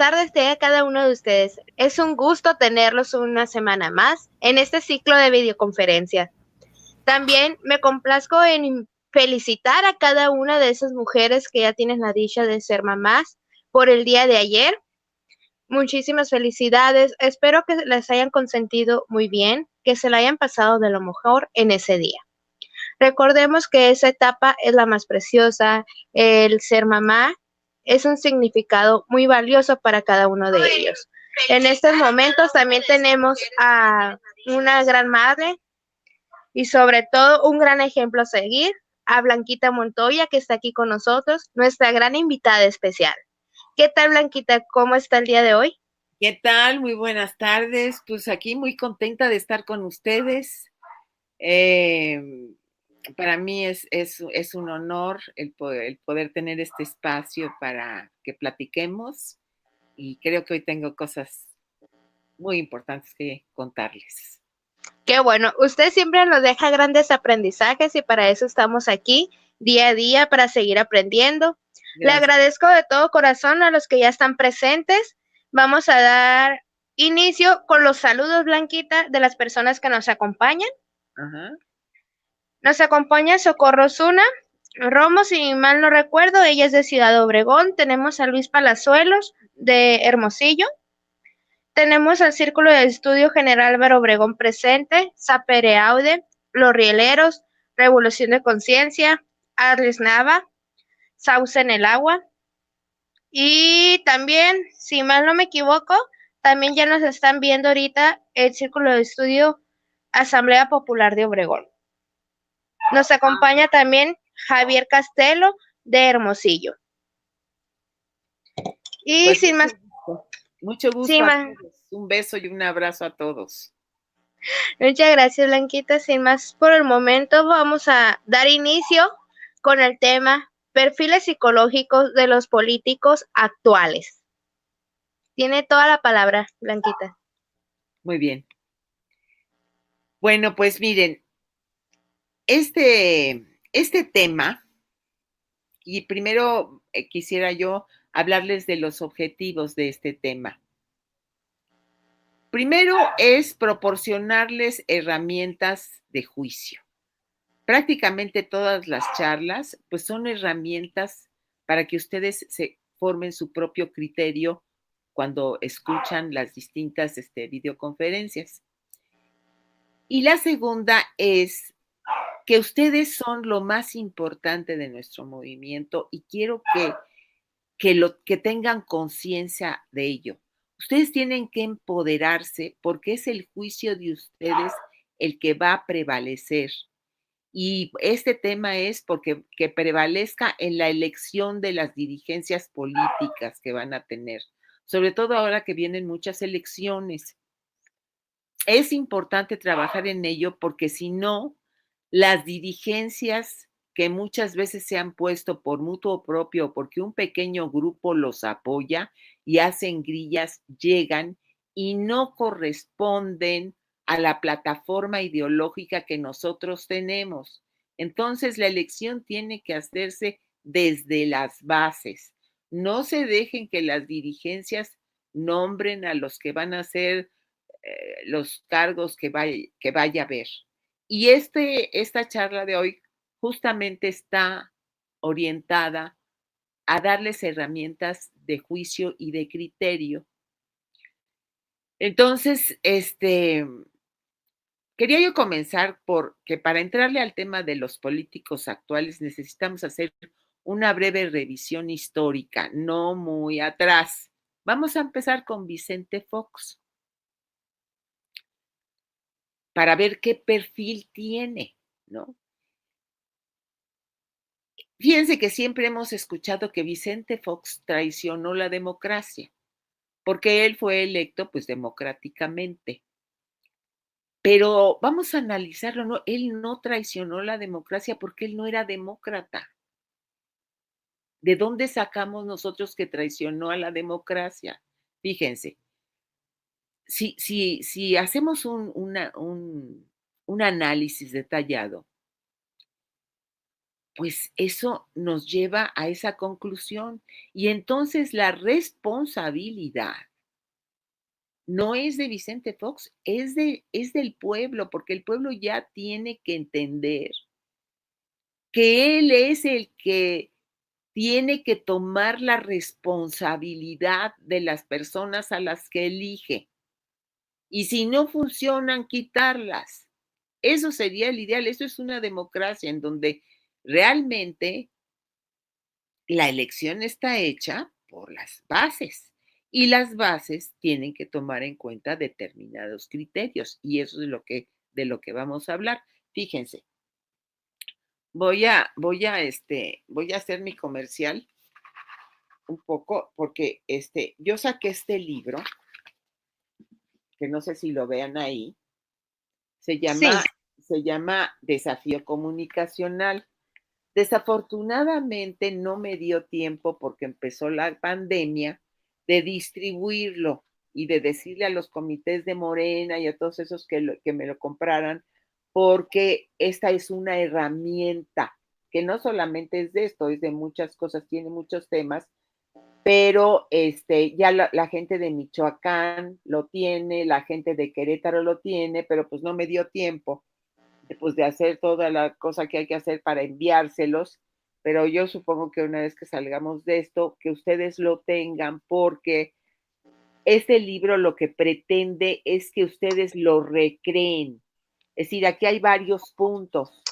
tardes tenga cada uno de ustedes. Es un gusto tenerlos una semana más en este ciclo de videoconferencias. También me complazco en felicitar a cada una de esas mujeres que ya tienen la dicha de ser mamás por el día de ayer. Muchísimas felicidades. Espero que les hayan consentido muy bien, que se la hayan pasado de lo mejor en ese día. Recordemos que esa etapa es la más preciosa. El ser mamá es un significado muy valioso para cada uno de ellos. En estos momentos también tenemos a una gran madre y sobre todo un gran ejemplo a seguir, a Blanquita Montoya, que está aquí con nosotros, nuestra gran invitada especial. ¿Qué tal, Blanquita? ¿Cómo está el día de hoy? ¿Qué tal? Muy buenas tardes. Pues aquí muy contenta de estar con ustedes. Eh, para mí es un honor el poder tener este espacio para que platiquemos y creo que hoy tengo cosas muy importantes que contarles. Qué bueno, usted siempre nos deja grandes aprendizajes y para eso estamos aquí día a día para seguir aprendiendo. Le Gracias. agradezco de todo corazón a los que ya están presentes. Vamos a dar inicio con los saludos, Blanquita, de las personas que nos acompañan. Ajá. Nos acompaña Socorro Zuna Romo, si mal no recuerdo, ella es de Ciudad Obregón. Tenemos a Luis Palazuelos de Hermosillo. Tenemos al Círculo de Estudio General Álvaro Obregón presente, Sapere Aude, Los Rieleros, Revolución de Conciencia, Arles Nava, Sauce en el Agua. Y también, si mal no me equivoco, también ya nos están viendo ahorita el Círculo de Estudio Asamblea Popular de Obregón. Nos acompaña también Javier Castelo de Hermosillo. Y Pues sin más, mucho gusto sin a más, todos. Un beso y un abrazo a todos. muchas gracias, Blanquita. Sin más por el momento, vamos a dar inicio con el tema perfiles psicológicos de los políticos actuales. Tiene toda la palabra, Blanquita. Muy bien. Bueno, pues miren, este tema, y primero quisiera yo hablarles de los objetivos de este tema. Primero es proporcionarles herramientas de juicio. Prácticamente todas las charlas, pues son herramientas para que ustedes se formen su propio criterio cuando escuchan las distintas videoconferencias. Y la segunda es que ustedes son lo más importante de nuestro movimiento y quiero que tengan conciencia de ello. Ustedes tienen que empoderarse porque es el juicio de ustedes el que va a prevalecer. Y este tema es porque que prevalezca en la elección de las dirigencias políticas que van a tener, sobre todo ahora que vienen muchas elecciones. Es importante trabajar en ello porque si no, las dirigencias que muchas veces se han puesto por mutuo propio, porque un pequeño grupo los apoya y hacen grillas, llegan y no corresponden a la plataforma ideológica que nosotros tenemos. Entonces, la elección tiene que hacerse desde las bases. No se dejen que las dirigencias nombren a los que van a ser los cargos que vaya a haber. Y esta charla de hoy justamente está orientada a darles herramientas de juicio y de criterio. Entonces, quería yo comenzar porque para entrarle al tema de los políticos actuales necesitamos hacer una breve revisión histórica, no muy atrás. Vamos a empezar con Vicente Fox para ver qué perfil tiene, ¿no? Fíjense que siempre hemos escuchado que Vicente Fox traicionó la democracia, porque él fue electo pues democráticamente. Pero vamos a analizarlo, ¿no? Él no traicionó la democracia porque él no era demócrata. ¿De dónde sacamos nosotros que traicionó a la democracia? Fíjense, si hacemos un análisis detallado, pues eso nos lleva a esa conclusión. Y entonces la responsabilidad no es de Vicente Fox, es del pueblo, porque el pueblo ya tiene que entender que él es el que tiene que tomar la responsabilidad de las personas a las que elige. Y si no funcionan, quitarlas. Eso sería el ideal. Eso es una democracia en donde realmente la elección está hecha por las bases y las bases tienen que tomar en cuenta determinados criterios y eso es de lo que vamos a hablar. Fíjense, voy a hacer mi comercial un poco porque yo saqué este libro que no sé si lo vean ahí. Se llama, Sí, se llama Desafío Comunicacional. Desafortunadamente no me dio tiempo porque empezó la pandemia de distribuirlo y de decirle a los comités de Morena y a todos esos que me lo compraran, porque esta es una herramienta que no solamente es de esto, es de muchas cosas, tiene muchos temas, pero ya la gente de Michoacán lo tiene, la gente de Querétaro lo tiene, pero pues no me dio tiempo pues, de hacer toda la cosa que hay que hacer para enviárselos, pero yo supongo que una vez que salgamos de esto, que ustedes lo tengan, porque este libro lo que pretende es que ustedes lo recreen. Es decir, aquí hay varios puntos,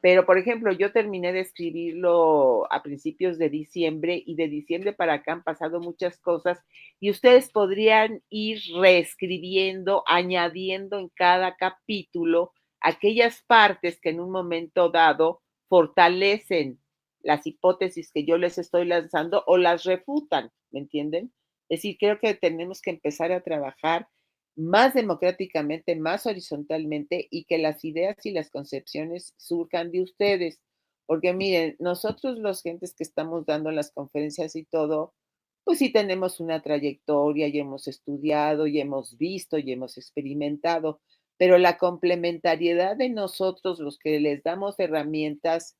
pero por ejemplo, yo terminé de escribirlo a principios de diciembre y de diciembre para acá han pasado muchas cosas y ustedes podrían ir reescribiendo, añadiendo en cada capítulo aquellas partes que en un momento dado fortalecen las hipótesis que yo les estoy lanzando o las refutan, ¿me entienden? Es decir, creo que tenemos que empezar a trabajar más democráticamente, más horizontalmente y que las ideas y las concepciones surjan de ustedes. Porque miren, nosotros los gentes que estamos dando las conferencias y todo, pues sí tenemos una trayectoria y hemos estudiado y hemos visto y hemos experimentado, pero la complementariedad de nosotros, los que les damos herramientas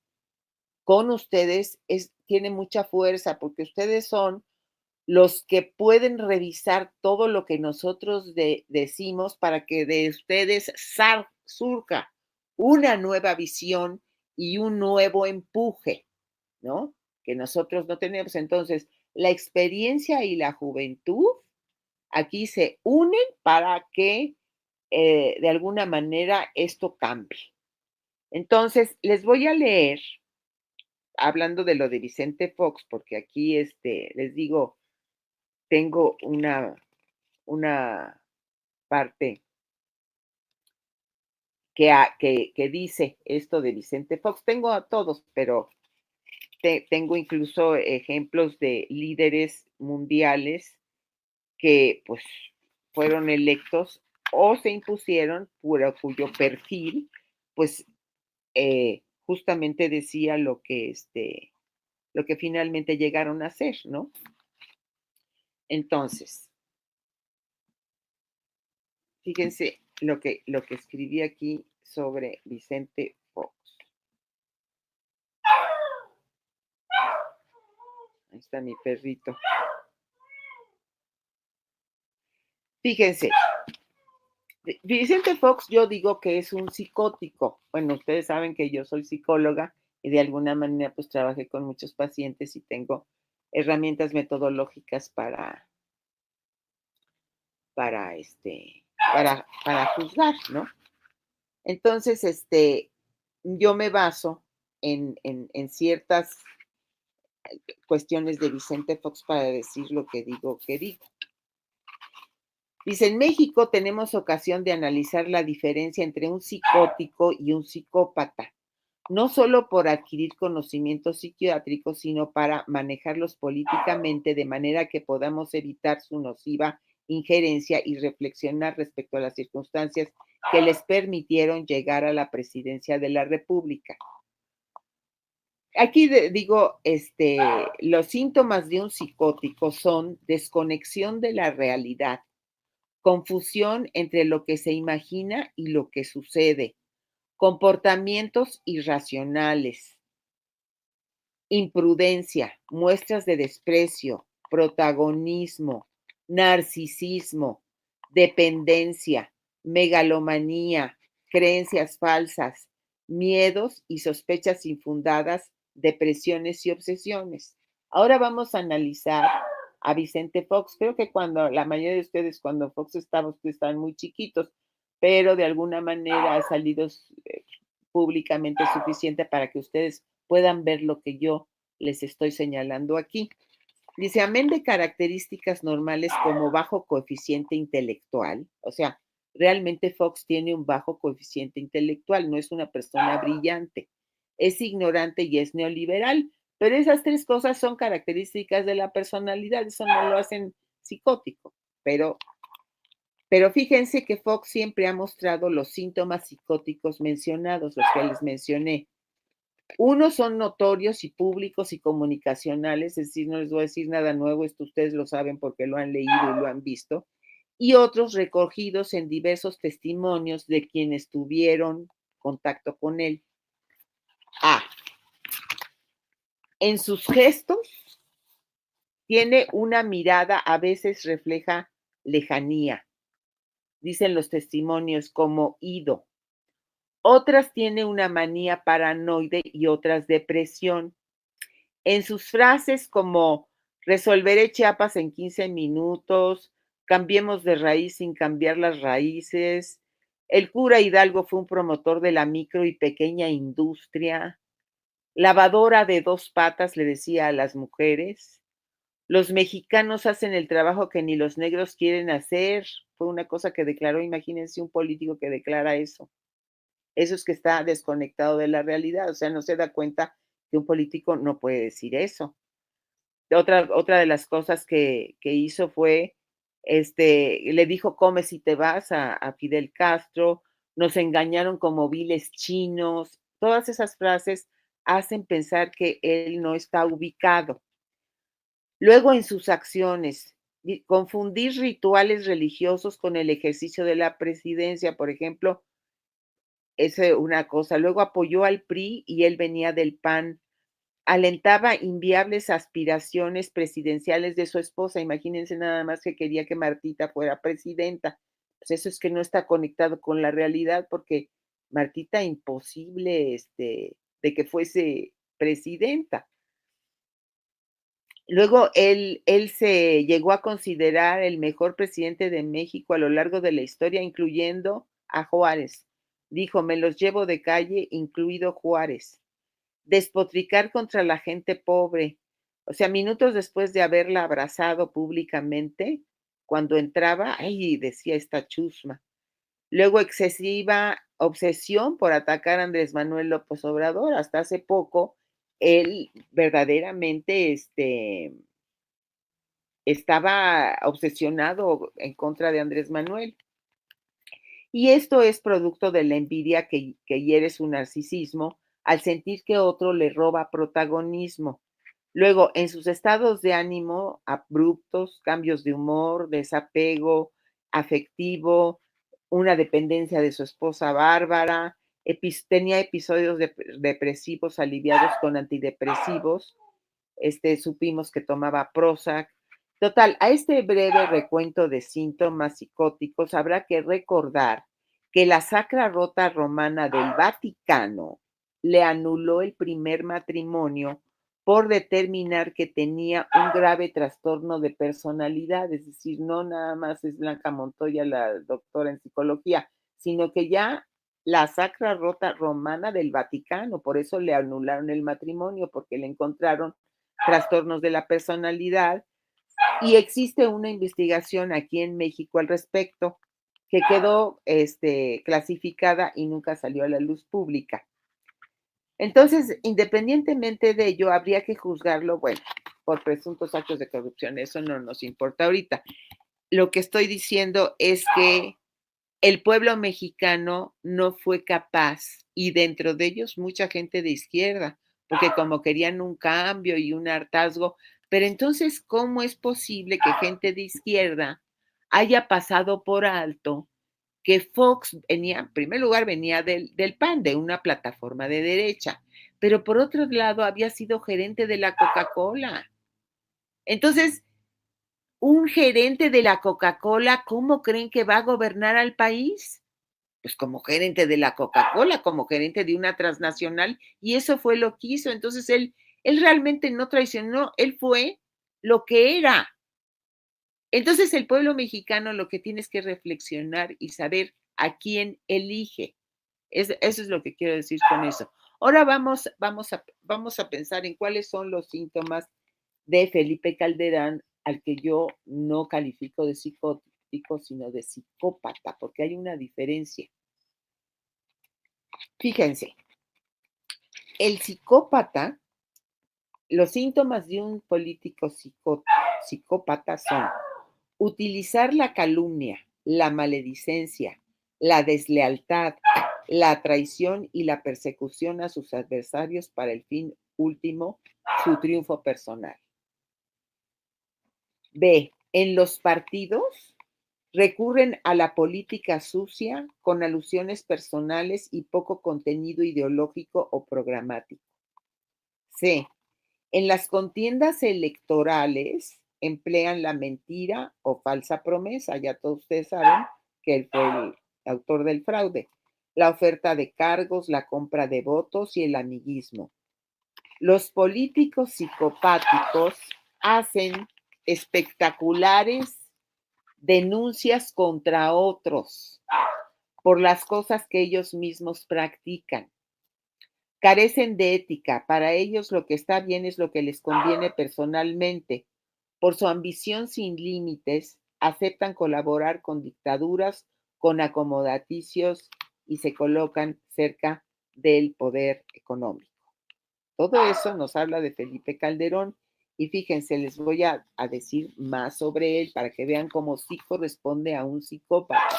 con ustedes, tiene mucha fuerza porque ustedes son los que pueden revisar todo lo que nosotros decimos para que de ustedes surja una nueva visión y un nuevo empuje, ¿no? Que nosotros no tenemos. Entonces, la experiencia y la juventud aquí se unen para que de alguna manera esto cambie. Entonces, les voy a leer, hablando de lo de Vicente Fox, porque aquí les digo, tengo una parte que dice esto de Vicente Fox. Tengo a todos, pero tengo incluso ejemplos de líderes mundiales que pues fueron electos o se impusieron, cuyo perfil pues justamente decía lo que finalmente llegaron a hacer, ¿no? Entonces, fíjense lo que escribí aquí sobre Vicente Fox. Ahí está mi perrito. Fíjense, Vicente Fox yo digo que es un psicótico. Bueno, ustedes saben que yo soy psicóloga y de alguna manera pues trabajé con muchos pacientes y tengo herramientas metodológicas para para juzgar, ¿no? Entonces, yo me baso en ciertas cuestiones de Vicente Fox para decir lo que digo que digo. Dice, en México tenemos ocasión de analizar la diferencia entre un psicótico y un psicópata, no solo por adquirir conocimientos psiquiátricos, sino para manejarlos políticamente de manera que podamos evitar su nociva injerencia y reflexionar respecto a las circunstancias que les permitieron llegar a la presidencia de la República. Aquí digo, los síntomas de un psicótico son desconexión de la realidad, confusión entre lo que se imagina y lo que sucede, comportamientos irracionales, imprudencia, muestras de desprecio, protagonismo, narcisismo, dependencia, megalomanía, creencias falsas, miedos y sospechas infundadas, depresiones y obsesiones. Ahora vamos a analizar a Vicente Fox. Creo que cuando la mayoría de ustedes, cuando Fox estaba, ustedes estaban muy chiquitos, pero de alguna manera ha salido públicamente suficiente para que ustedes puedan ver lo que yo les estoy señalando aquí. Dice, amén de características normales como bajo coeficiente intelectual, o sea, realmente Fox tiene un bajo coeficiente intelectual, no es una persona brillante, es ignorante y es neoliberal, pero esas tres cosas son características de la personalidad, eso no lo hacen psicótico, pero fíjense que Fox siempre ha mostrado los síntomas psicóticos mencionados, los que les mencioné. Unos son notorios y públicos y comunicacionales, es decir, no les voy a decir nada nuevo, esto ustedes lo saben porque lo han leído y lo han visto, y otros recogidos en diversos testimonios de quienes tuvieron contacto con él. En sus gestos tiene una mirada, a veces refleja lejanía, dicen los testimonios, como ido. Otras tiene una manía paranoide y otras depresión. En sus frases como resolveré Chiapas en 15 minutos, cambiemos de raíz sin cambiar las raíces, el cura Hidalgo fue un promotor de la micro y pequeña industria, lavadora de dos patas le decía a las mujeres, los mexicanos hacen el trabajo que ni los negros quieren hacer, fue una cosa que declaró, imagínense un político que declara eso. Eso es que está desconectado de la realidad, o sea, no se da cuenta que un político no puede decir eso. Otra de las cosas que hizo fue, le dijo, come si te vas a Fidel Castro, nos engañaron como viles chinos, todas esas frases hacen pensar que él no está ubicado. Luego en sus acciones, confundir rituales religiosos con el ejercicio de la presidencia, por ejemplo, es una cosa. Luego apoyó al PRI y él venía del PAN. Alentaba inviables aspiraciones presidenciales de su esposa. Imagínense nada más que quería que Martita fuera presidenta. Pues eso es que no está conectado con la realidad porque Martita imposible de que fuese presidenta. Luego él se llegó a considerar el mejor presidente de México a lo largo de la historia, incluyendo a Juárez. Dijo, me los llevo de calle, incluido Juárez. Despotricar contra la gente pobre. O sea, minutos después de haberla abrazado públicamente, cuando entraba, ay, decía esta chusma. Luego, excesiva obsesión por atacar a Andrés Manuel López Obrador. Hasta hace poco, él verdaderamente estaba obsesionado en contra de Andrés Manuel. Y esto es producto de la envidia que hiere su narcisismo al sentir que otro le roba protagonismo. Luego, en sus estados de ánimo abruptos, cambios de humor, desapego afectivo, una dependencia de su esposa Bárbara, tenía episodios depresivos aliviados con antidepresivos, supimos que tomaba Prozac. Total, a este breve recuento de síntomas psicóticos habrá que recordar que la Sacra Rota Romana del Vaticano le anuló el primer matrimonio por determinar que tenía un grave trastorno de personalidad, es decir, no nada más es Blanca Montoya, la doctora en psicología, sino que ya la Sacra Rota Romana del Vaticano, por eso le anularon el matrimonio, porque le encontraron trastornos de la personalidad y existe una investigación aquí en México al respecto que quedó clasificada y nunca salió a la luz pública. Entonces, independientemente de ello, habría que juzgarlo, bueno, por presuntos actos de corrupción, eso no nos importa ahorita. Lo que estoy diciendo es que el pueblo mexicano no fue capaz, y dentro de ellos mucha gente de izquierda, porque como querían un cambio y un hartazgo, pero entonces, ¿cómo es posible que gente de izquierda haya pasado por alto que Fox venía, en primer lugar, venía del PAN, de una plataforma de derecha, pero por otro lado había sido gerente de la Coca-Cola. Entonces, un gerente de la Coca-Cola, ¿cómo creen que va a gobernar al país? Pues como gerente de la Coca-Cola, como gerente de una transnacional, y eso fue lo que hizo. Entonces, él realmente no traicionó, él fue lo que era. Entonces, el pueblo mexicano lo que tiene es que reflexionar y saber a quién elige. Eso es lo que quiero decir con eso. Ahora vamos a pensar en cuáles son los síntomas de Felipe Calderón, al que yo no califico de psicótico, sino de psicópata, porque hay una diferencia. Fíjense, el psicópata, los síntomas de un político psicópata son utilizar la calumnia, la maledicencia, la deslealtad, la traición y la persecución a sus adversarios para el fin último, su triunfo personal. B. En los partidos recurren a la política sucia con alusiones personales y poco contenido ideológico o programático. C. En las contiendas electorales emplean la mentira o falsa promesa. Ya todos ustedes saben que él fue el autor del fraude. La oferta de cargos, la compra de votos y el amiguismo. Los políticos psicopáticos hacen espectaculares denuncias contra otros por las cosas que ellos mismos practican. Carecen de ética. Para ellos lo que está bien es lo que les conviene personalmente. Por su ambición sin límites, aceptan colaborar con dictaduras, con acomodaticios y se colocan cerca del poder económico. Todo eso nos habla de Felipe Calderón y fíjense, les voy a decir más sobre él para que vean cómo sí corresponde a un psicópata.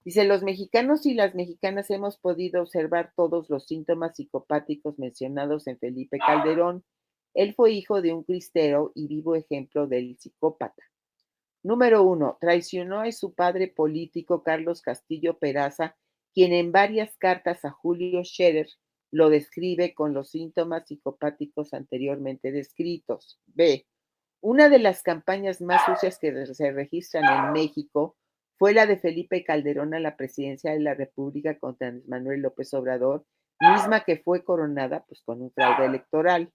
Dice, los mexicanos y las mexicanas hemos podido observar todos los síntomas psicopáticos mencionados en Felipe Calderón. Él fue hijo de un cristero y vivo ejemplo del psicópata. Número 1. Traicionó a su padre político Carlos Castillo Peraza, quien en varias cartas a Julio Scherer lo describe con los síntomas psicopáticos anteriormente descritos. B. Una de las campañas más sucias que se registran en México fue la de Felipe Calderón a la presidencia de la República contra Andrés Manuel López Obrador, misma que fue coronada pues, con un fraude electoral.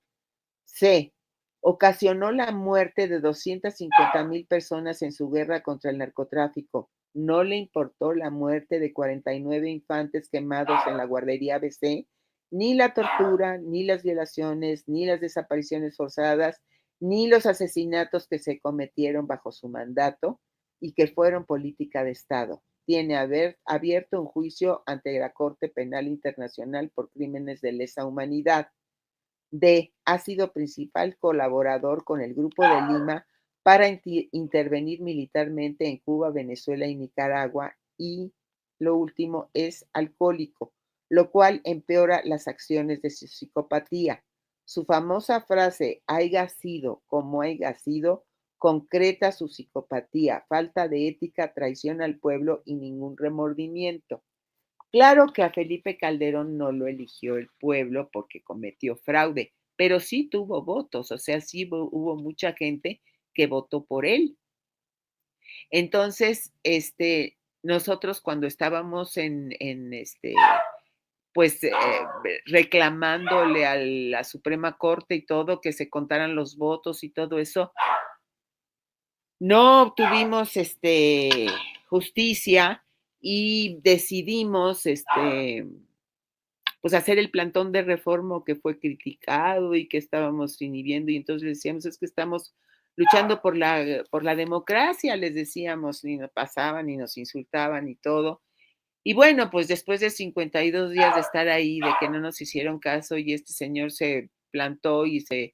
C. Ocasionó la muerte de 250,000 personas en su guerra contra el narcotráfico. No le importó la muerte de 49 infantes quemados en la guardería ABC, ni la tortura, ni las violaciones, ni las desapariciones forzadas, ni los asesinatos que se cometieron bajo su mandato y que fueron política de Estado. Tiene abierto un juicio ante la Corte Penal Internacional por crímenes de lesa humanidad. D. Ha sido principal colaborador con el Grupo de Lima para intervenir militarmente en Cuba, Venezuela y Nicaragua. Y lo último es alcohólico, lo cual empeora las acciones de su psicopatía. Su famosa frase, haiga sido como haiga sido, concreta su psicopatía, falta de ética, traición al pueblo y ningún remordimiento. Claro que a Felipe Calderón no lo eligió el pueblo porque cometió fraude, pero sí tuvo votos, o sea, sí hubo mucha gente que votó por él. Entonces, nosotros cuando estábamos pues reclamándole a la Suprema Corte y todo, que se contaran los votos y todo eso, no obtuvimos justicia y decidimos pues hacer el plantón de reforma que fue criticado y que estábamos inhibiendo y entonces les decíamos es que estamos luchando por la democracia, les decíamos, ni nos pasaban, ni nos insultaban y todo. Y bueno, pues después de 52 días de estar ahí, de que no nos hicieron caso y este señor se plantó y se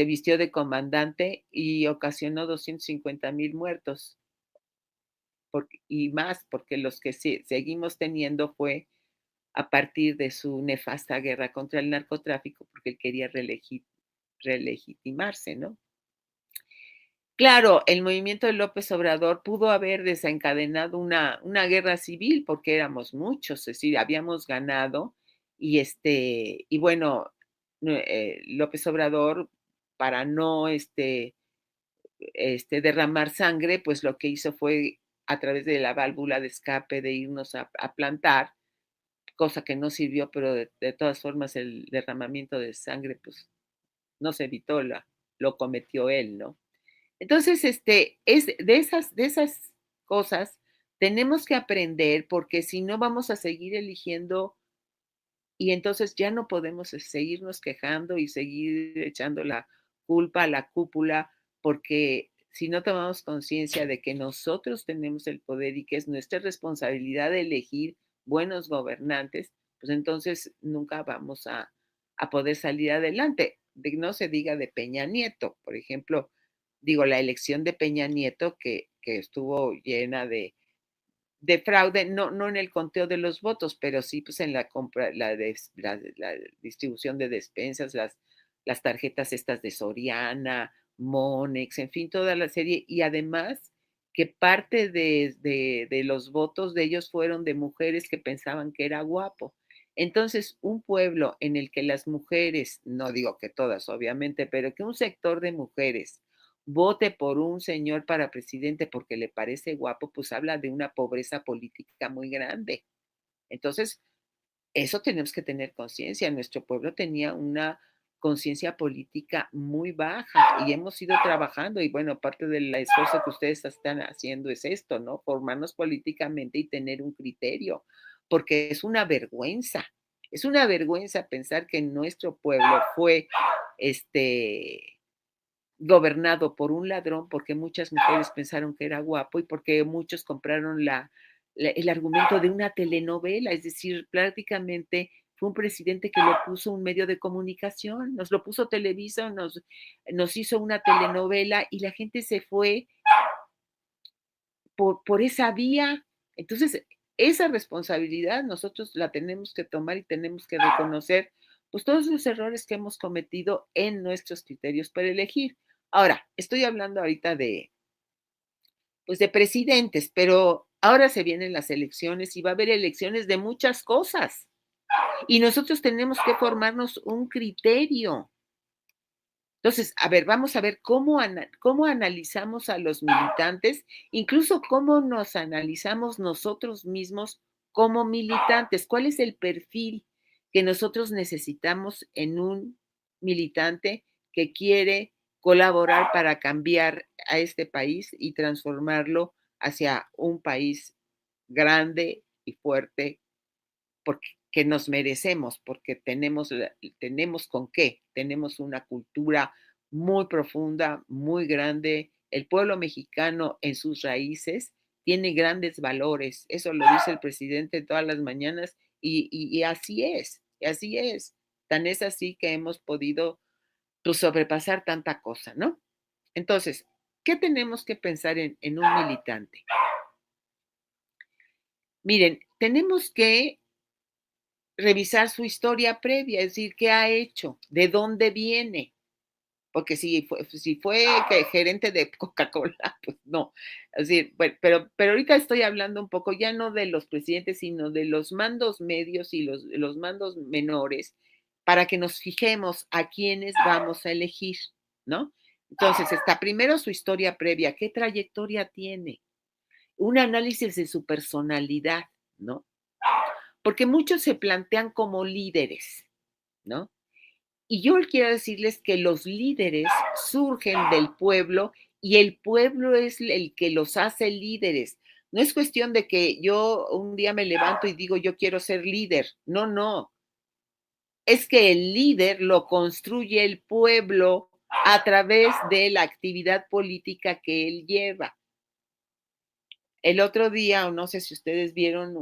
vistió de comandante y ocasionó 250,000 muertos y más, porque los que seguimos teniendo fue a partir de su nefasta guerra contra el narcotráfico, porque él quería relegitimarse, ¿no? Claro, el movimiento de López Obrador pudo haber desencadenado una guerra civil porque éramos muchos, es decir, habíamos ganado y bueno, López Obrador, para no derramar sangre, pues lo que hizo fue a través de la válvula de escape de irnos a plantar, cosa que no sirvió, pero de todas formas el derramamiento de sangre, pues no se evitó, lo cometió él, ¿no? Entonces, es de esas cosas tenemos que aprender, porque si no vamos a seguir eligiendo y entonces ya no podemos seguirnos quejando y seguir echando la culpa a la cúpula, porque si no tomamos conciencia de que nosotros tenemos el poder y que es nuestra responsabilidad de elegir buenos gobernantes, pues entonces nunca vamos a poder salir adelante. No se diga de Peña Nieto, por ejemplo, digo, la elección de Peña Nieto que estuvo llena de fraude, no en el conteo de los votos, pero sí pues en la compra, la distribución de despensas, las tarjetas estas de Soriana, Monex, en fin, toda la serie, y además que parte de los votos de ellos fueron de mujeres que pensaban que era guapo. Entonces, un pueblo en el que las mujeres, no digo que todas, obviamente, pero que un sector de mujeres vote por un señor para presidente porque le parece guapo, pues habla de una pobreza política muy grande. Entonces, eso tenemos que tener conciencia. Nuestro pueblo tenía una conciencia política muy baja y hemos ido trabajando y bueno, parte del esfuerzo que ustedes están haciendo es esto, ¿no? Formarnos políticamente y tener un criterio, porque es una vergüenza pensar que nuestro pueblo fue, este, gobernado por un ladrón, porque muchas mujeres pensaron que era guapo y porque muchos compraron el argumento de una telenovela, es decir, prácticamente fue un presidente que lo puso un medio de comunicación, nos lo puso Televisa, nos hizo una telenovela y la gente se fue por esa vía. Entonces, esa responsabilidad nosotros la tenemos que tomar y tenemos que reconocer pues todos los errores que hemos cometido en nuestros criterios para elegir. Ahora, estoy hablando ahorita pues de presidentes, pero ahora se vienen las elecciones y va a haber elecciones de muchas cosas. Y nosotros tenemos que formarnos un criterio. Entonces, a ver, vamos a ver cómo analizamos a los militantes, incluso cómo nos analizamos nosotros mismos como militantes. ¿Cuál es el perfil que nosotros necesitamos en un militante que quiere colaborar para cambiar a este país y transformarlo hacia un país grande y fuerte porque que nos merecemos, porque tenemos con qué, tenemos una cultura muy profunda, muy grande. El pueblo mexicano en sus raíces tiene grandes valores, eso lo dice el presidente todas las mañanas y así es, y así es. Tan es así que hemos podido pues, sobrepasar tanta cosa, ¿no? Entonces, ¿qué tenemos que pensar en un militante? Miren, tenemos que revisar su historia previa, es decir, qué ha hecho, de dónde viene, porque si fue que gerente de Coca-Cola, pues no. Es decir, bueno, pero ahorita estoy hablando un poco ya no de los presidentes, sino de los mandos medios y los mandos menores, para que nos fijemos a quiénes vamos a elegir, ¿no? Entonces, está primero su historia previa, qué trayectoria tiene, un análisis de su personalidad, ¿no? Porque muchos se plantean como líderes, ¿no? Y yo quiero decirles que los líderes surgen del pueblo y el pueblo es el que los hace líderes. No es cuestión de que yo un día me levanto y digo yo quiero ser líder. No, no. Es que el líder lo construye el pueblo a través de la actividad política que él lleva. El otro día, o no sé si ustedes vieron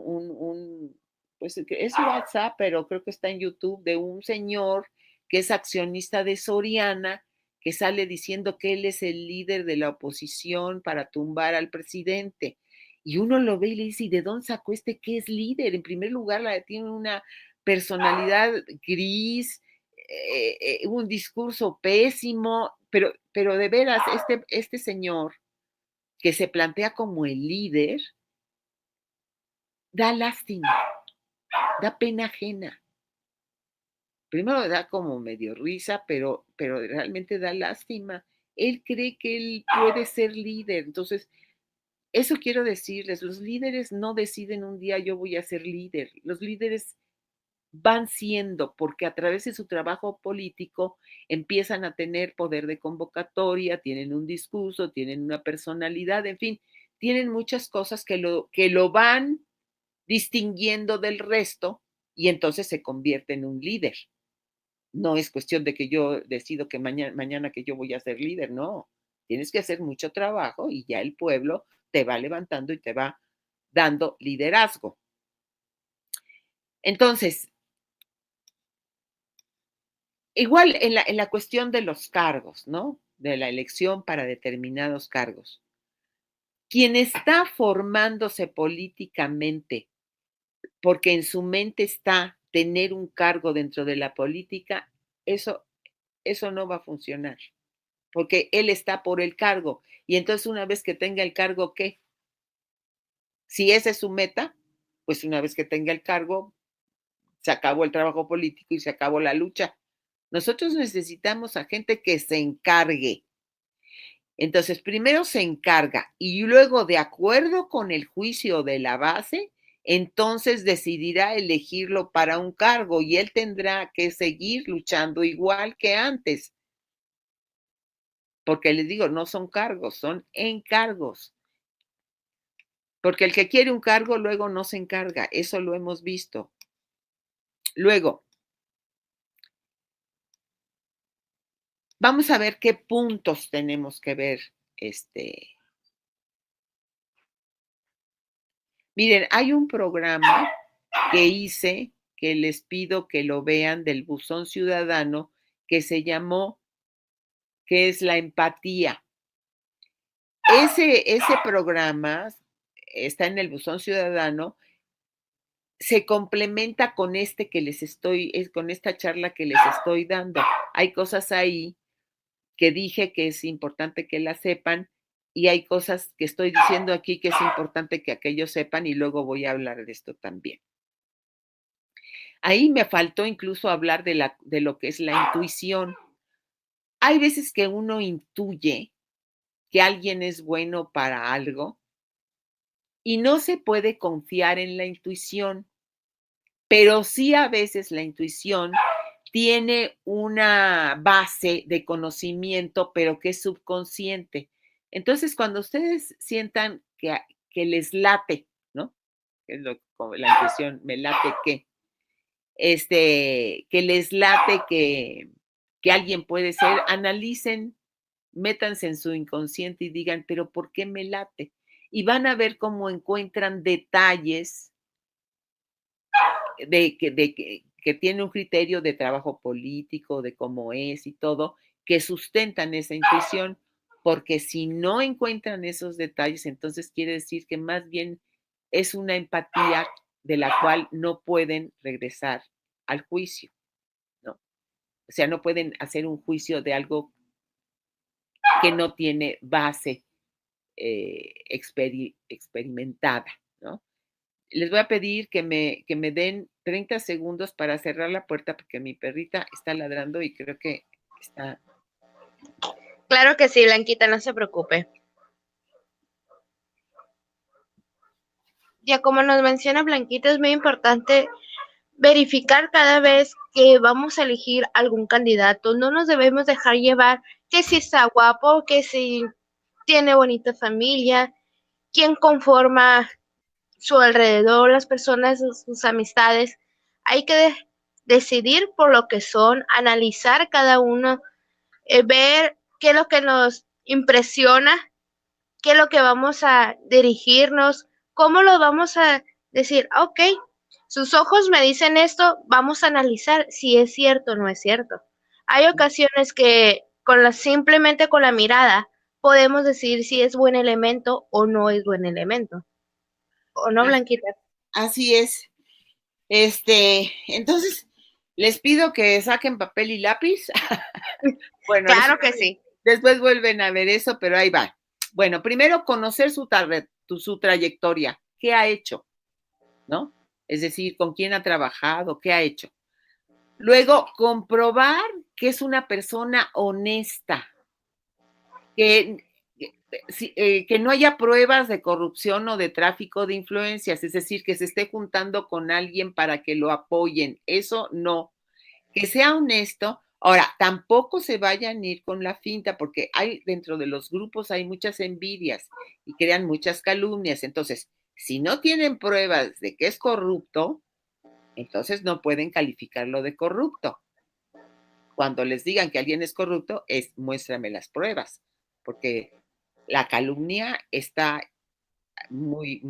pues es WhatsApp, pero creo que está en YouTube, de un señor que es accionista de Soriana, que sale diciendo que él es el líder de la oposición para tumbar al presidente. Y uno lo ve y le dice, ¿y de dónde sacó este que es líder? En primer lugar, tiene una personalidad gris, un discurso pésimo, pero de veras, este señor que se plantea como el líder, da lástima, da pena ajena. primero da como medio risa, pero realmente da lástima. Él cree que él puede ser líder. Entonces, eso quiero decirles, los líderes no deciden un día yo voy a ser líder. Los líderes van siendo, porque a través de su trabajo político empiezan a tener poder de convocatoria, tienen un discurso, tienen una personalidad, en fin, tienen muchas cosas que lo van distinguiendo del resto y entonces se convierte en un líder. No es cuestión de que yo decido que mañana que yo voy a ser líder, no. Tienes que hacer mucho trabajo y ya el pueblo te va levantando y te va dando liderazgo. Entonces, igual en la cuestión de los cargos, ¿no? De la elección para determinados cargos. Quien está formándose políticamente porque en su mente está tener un cargo dentro de la política, eso no va a funcionar, porque él está por el cargo. Y entonces una vez que tenga el cargo, ¿qué? Si esa es su meta, pues una vez que tenga el cargo, se acabó el trabajo político y se acabó la lucha. Nosotros necesitamos a gente que se encargue. Entonces, primero se encarga y luego, de acuerdo con el juicio de la base, entonces decidirá elegirlo para un cargo y él tendrá que seguir luchando igual que antes. Porque les digo, no son cargos, son encargos. Porque el que quiere un cargo luego no se encarga, eso lo hemos visto. Luego, vamos a ver qué puntos tenemos que ver. Miren, hay un programa que hice, que les pido que lo vean, del Buzón Ciudadano, que se llamó ¿Qué es la empatía? Ese programa está en el Buzón Ciudadano, se complementa con con esta charla que les estoy dando. Hay cosas ahí que dije que es importante que las sepan y hay cosas que estoy diciendo aquí que es importante que aquellos sepan y luego voy a hablar de esto también. Ahí me faltó incluso hablar de lo que es la intuición. Hay veces que uno intuye que alguien es bueno para algo y no se puede confiar en la intuición, pero sí a veces la intuición tiene una base de conocimiento, pero que es subconsciente. Entonces, cuando ustedes sientan que les late, ¿no? Es como la intuición, me late que les late que alguien puede ser, analicen, métanse en su inconsciente y digan, pero ¿por qué me late? Y van a ver cómo encuentran detalles que tiene un criterio de trabajo político, de cómo es y todo, que sustentan esa intuición, porque si no encuentran esos detalles, entonces quiere decir que más bien es una empatía de la cual no pueden regresar al juicio, ¿no? O sea, no pueden hacer un juicio de algo que no tiene base experimentada, ¿no? Les voy a pedir que me den 30 segundos para cerrar la puerta porque mi perrita está ladrando y creo que está... Claro que sí, Blanquita, no se preocupe. Ya como nos menciona Blanquita, es muy importante verificar cada vez que vamos a elegir algún candidato. No nos debemos dejar llevar que si está guapo, que si tiene bonita familia, quién conforma su alrededor, las personas, sus amistades. Hay que decidir por lo que son, analizar cada uno, ver qué es lo que nos impresiona, qué es lo que vamos a dirigirnos, cómo lo vamos a decir, ok, sus ojos me dicen esto, vamos a analizar si es cierto o no es cierto. Hay ocasiones que simplemente con la mirada podemos decir si es buen elemento o no es buen elemento. ¿O no, Blanquita? Así es. Entonces, les pido que saquen papel y lápiz. Bueno, Claro que sí. después vuelven a ver eso, pero ahí va. Bueno, primero conocer su trayectoria, qué ha hecho, ¿no? Es decir, con quién ha trabajado, qué ha hecho. Luego, comprobar que es una persona honesta, que, que no haya pruebas de corrupción o de tráfico de influencias, es decir, que se esté juntando con alguien para que lo apoyen. Eso no. Que sea honesto. Ahora, tampoco se vayan a ir con la finta, porque hay dentro de los grupos hay muchas envidias y crean muchas calumnias. Entonces, si no tienen pruebas de que es corrupto, entonces no pueden calificarlo de corrupto. Cuando les digan que alguien es corrupto, muéstrame las pruebas, porque la calumnia está muy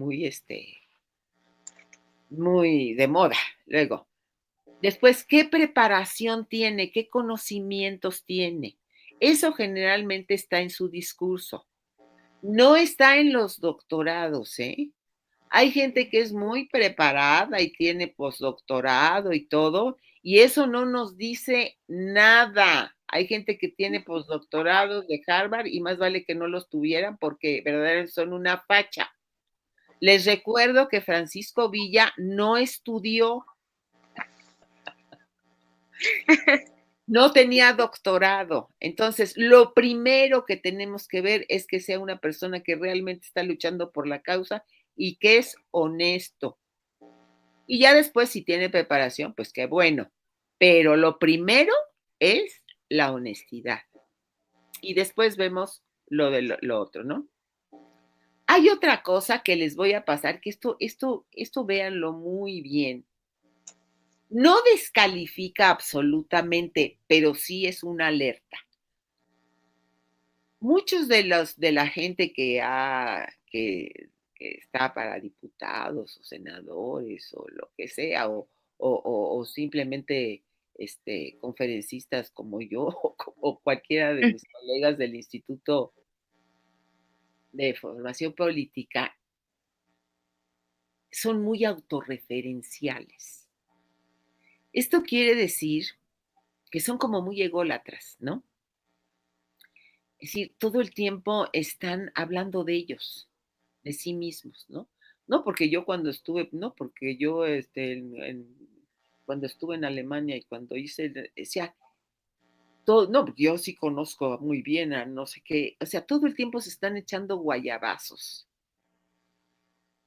de moda. Luego, después, ¿qué preparación tiene? ¿Qué conocimientos tiene? Eso generalmente está en su discurso. No está en los doctorados, ¿eh? Hay gente que es muy preparada y tiene postdoctorado y todo, y eso no nos dice nada. Hay gente que tiene postdoctorados de Harvard y más vale que no los tuvieran porque verdaderamente son una facha. Les recuerdo que Francisco Villa no estudió, no tenía doctorado. Entonces, lo primero que tenemos que ver es que sea una persona que realmente está luchando por la causa y que es honesto. Y ya después, si tiene preparación, pues qué bueno. Pero lo primero es la honestidad. Y después vemos lo de lo otro, ¿no? Hay otra cosa que les voy a pasar, que esto véanlo muy bien. No descalifica absolutamente, pero sí es una alerta. Muchos de la gente que está para diputados o senadores o lo que sea, o simplemente conferencistas como yo o cualquiera de mis colegas del Instituto de Formación Política, son muy autorreferenciales. Esto quiere decir que son como muy ególatras, ¿no? Es decir, todo el tiempo están hablando de ellos, de sí mismos, ¿no? No porque yo cuando estuve, no porque yo cuando estuve en Alemania y cuando hice, decía, todo, no, yo sí conozco muy bien a no sé qué, o sea, todo el tiempo se están echando guayabazos.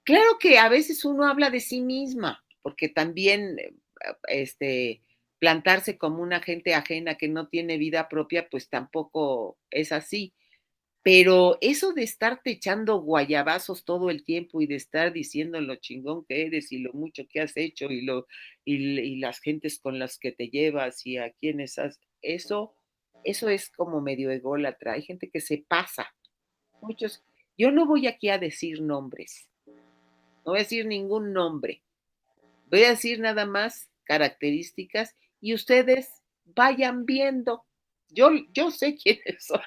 Claro que a veces uno habla de sí misma, porque también plantarse como una gente ajena que no tiene vida propia, pues tampoco es así. Pero eso de estarte echando guayabazos todo el tiempo y de estar diciendo lo chingón que eres y lo mucho que has hecho y las gentes con las que te llevas y a quienes has, eso es como medio ególatra. Hay gente que se pasa. Muchos, yo no voy aquí a decir nombres, no voy a decir ningún nombre, voy a decir nada más características y ustedes vayan viendo. Yo sé quiénes son,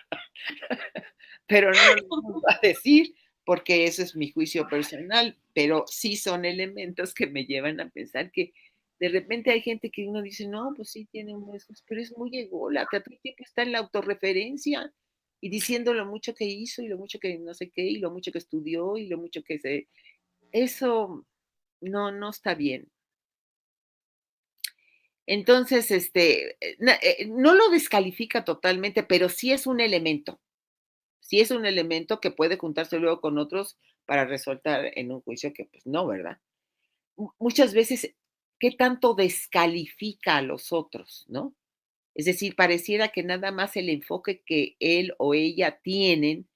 pero no lo vamos a decir porque ese es mi juicio personal, pero sí son elementos que me llevan a pensar que de repente hay gente que uno dice, no, pues sí tiene un eso, pero es muy ególatra, todo el tiempo está en la autorreferencia y diciendo lo mucho que hizo y lo mucho que no sé qué y lo mucho que estudió y lo mucho que se... Eso no está bien. Entonces, no lo descalifica totalmente, pero sí es un elemento. Sí es un elemento que puede juntarse luego con otros para resaltar en un juicio que, pues no, ¿verdad? Muchas veces, ¿qué tanto descalifica a los otros, no? Es decir, pareciera que nada más el enfoque que él o ella tienen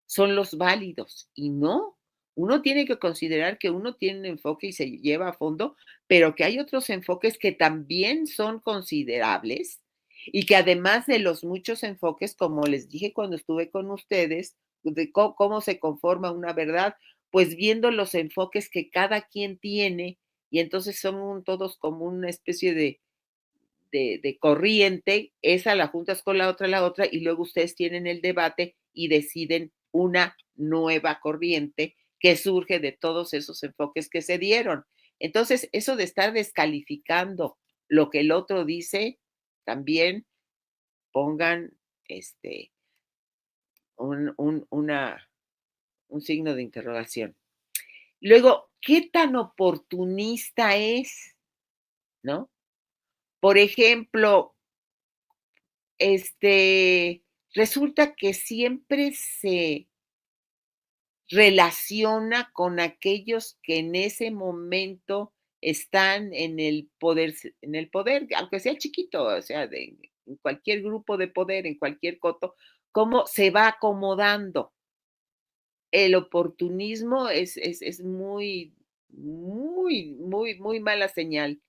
son los válidos y no. Uno tiene que considerar que uno tiene un enfoque y se lleva a fondo, pero que hay otros enfoques que también son considerables y que además de los muchos enfoques, como les dije cuando estuve con ustedes, de cómo se conforma una verdad, pues viendo los enfoques que cada quien tiene y entonces son todos como una especie de corriente, esa la juntas con la otra, y luego ustedes tienen el debate y deciden una nueva corriente que surge de todos esos enfoques que se dieron. Entonces, eso de estar descalificando lo que el otro dice, también pongan un signo de interrogación. Luego, ¿qué tan oportunista es? ¿No? Por ejemplo, resulta que siempre se relaciona con aquellos que en ese momento están en el poder, aunque sea chiquito, o sea, en cualquier grupo de poder, en cualquier coto, cómo se va acomodando. El oportunismo es muy, muy, muy, muy mala señal,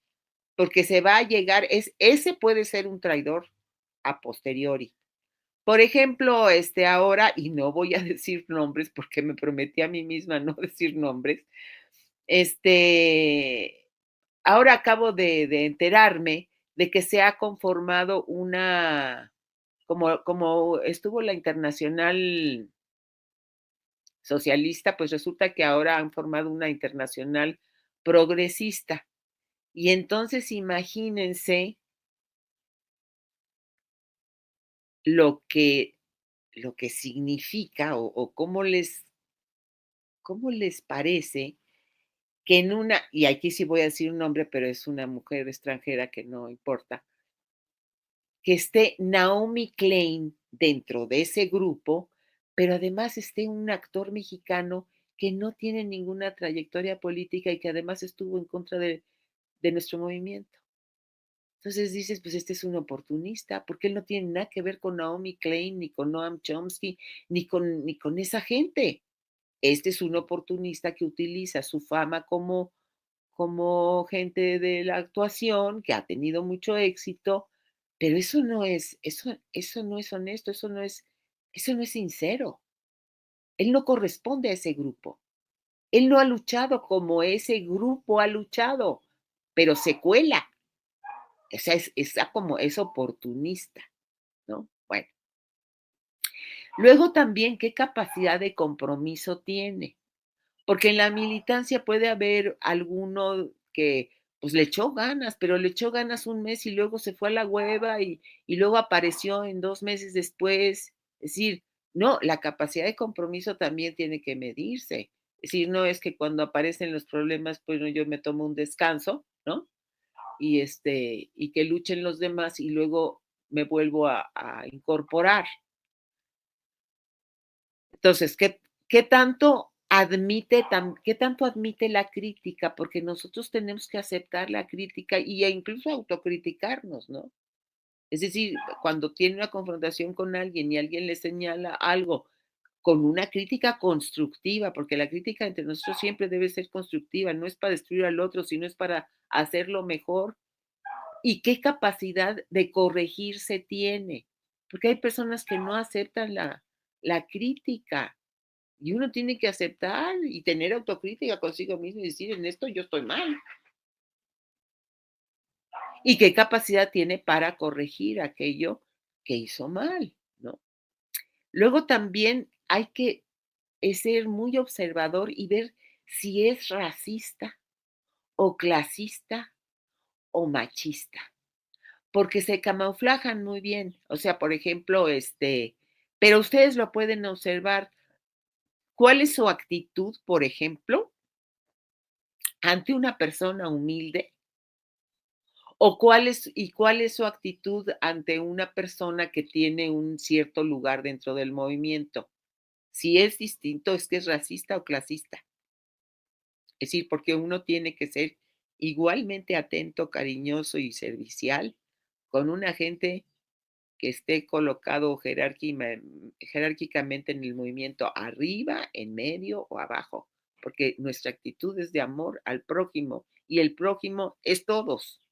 porque se va a llegar, ese puede ser un traidor a posteriori. Por ejemplo, ahora, y no voy a decir nombres porque me prometí a mí misma no decir nombres, este, ahora acabo de enterarme de que se ha conformado como estuvo la Internacional Socialista, pues resulta que ahora han formado una internacional progresista. Y entonces imagínense lo que, lo que significa o cómo les parece que en y aquí sí voy a decir un nombre, pero es una mujer extranjera que no importa, que esté Naomi Klein dentro de ese grupo, pero además esté un actor mexicano que no tiene ninguna trayectoria política y que además estuvo en contra de nuestro movimiento. Entonces dices, pues este es un oportunista, porque él no tiene nada que ver con Naomi Klein, ni con Noam Chomsky, ni con esa gente. Este es un oportunista que utiliza su fama como gente de la actuación, que ha tenido mucho éxito, pero eso no es honesto, eso no es sincero. Él no corresponde a ese grupo. Él no ha luchado como ese grupo ha luchado, pero se cuela. O sea, es oportunista, ¿no? Bueno. Luego también, ¿qué capacidad de compromiso tiene? Porque en la militancia puede haber alguno que pues le echó ganas, pero le echó ganas un mes y luego se fue a la hueva y luego apareció en 2 meses después. Es decir, no, la capacidad de compromiso también tiene que medirse. Es decir, no es que cuando aparecen los problemas, pues no, yo me tomo un descanso, ¿no? Y que luchen los demás y luego me vuelvo a incorporar. Entonces, qué tanto qué tanto admite la crítica? Porque nosotros tenemos que aceptar la crítica e incluso autocriticarnos, ¿no? Es decir, cuando tiene una confrontación con alguien y alguien le señala algo con una crítica constructiva, porque la crítica entre nosotros siempre debe ser constructiva, no es para destruir al otro, sino es para hacerlo mejor. ¿Y qué capacidad de corregirse tiene? Porque hay personas que no aceptan la crítica. Y uno tiene que aceptar y tener autocrítica consigo mismo y decir, en esto yo estoy mal. Y qué capacidad tiene para corregir aquello que hizo mal, ¿no? Luego también hay que ser muy observador y ver si es racista o clasista o machista, porque se camuflajan muy bien. O sea, por ejemplo, pero ustedes lo pueden observar. ¿Cuál es su actitud, por ejemplo, ante una persona humilde? ¿O cuál es su actitud ante una persona que tiene un cierto lugar dentro del movimiento? Si es distinto, es que es racista o clasista. Es decir, porque uno tiene que ser igualmente atento, cariñoso y servicial con una gente que esté colocado jerárquicamente en el movimiento arriba, en medio o abajo, porque nuestra actitud es de amor al prójimo y el prójimo es todos.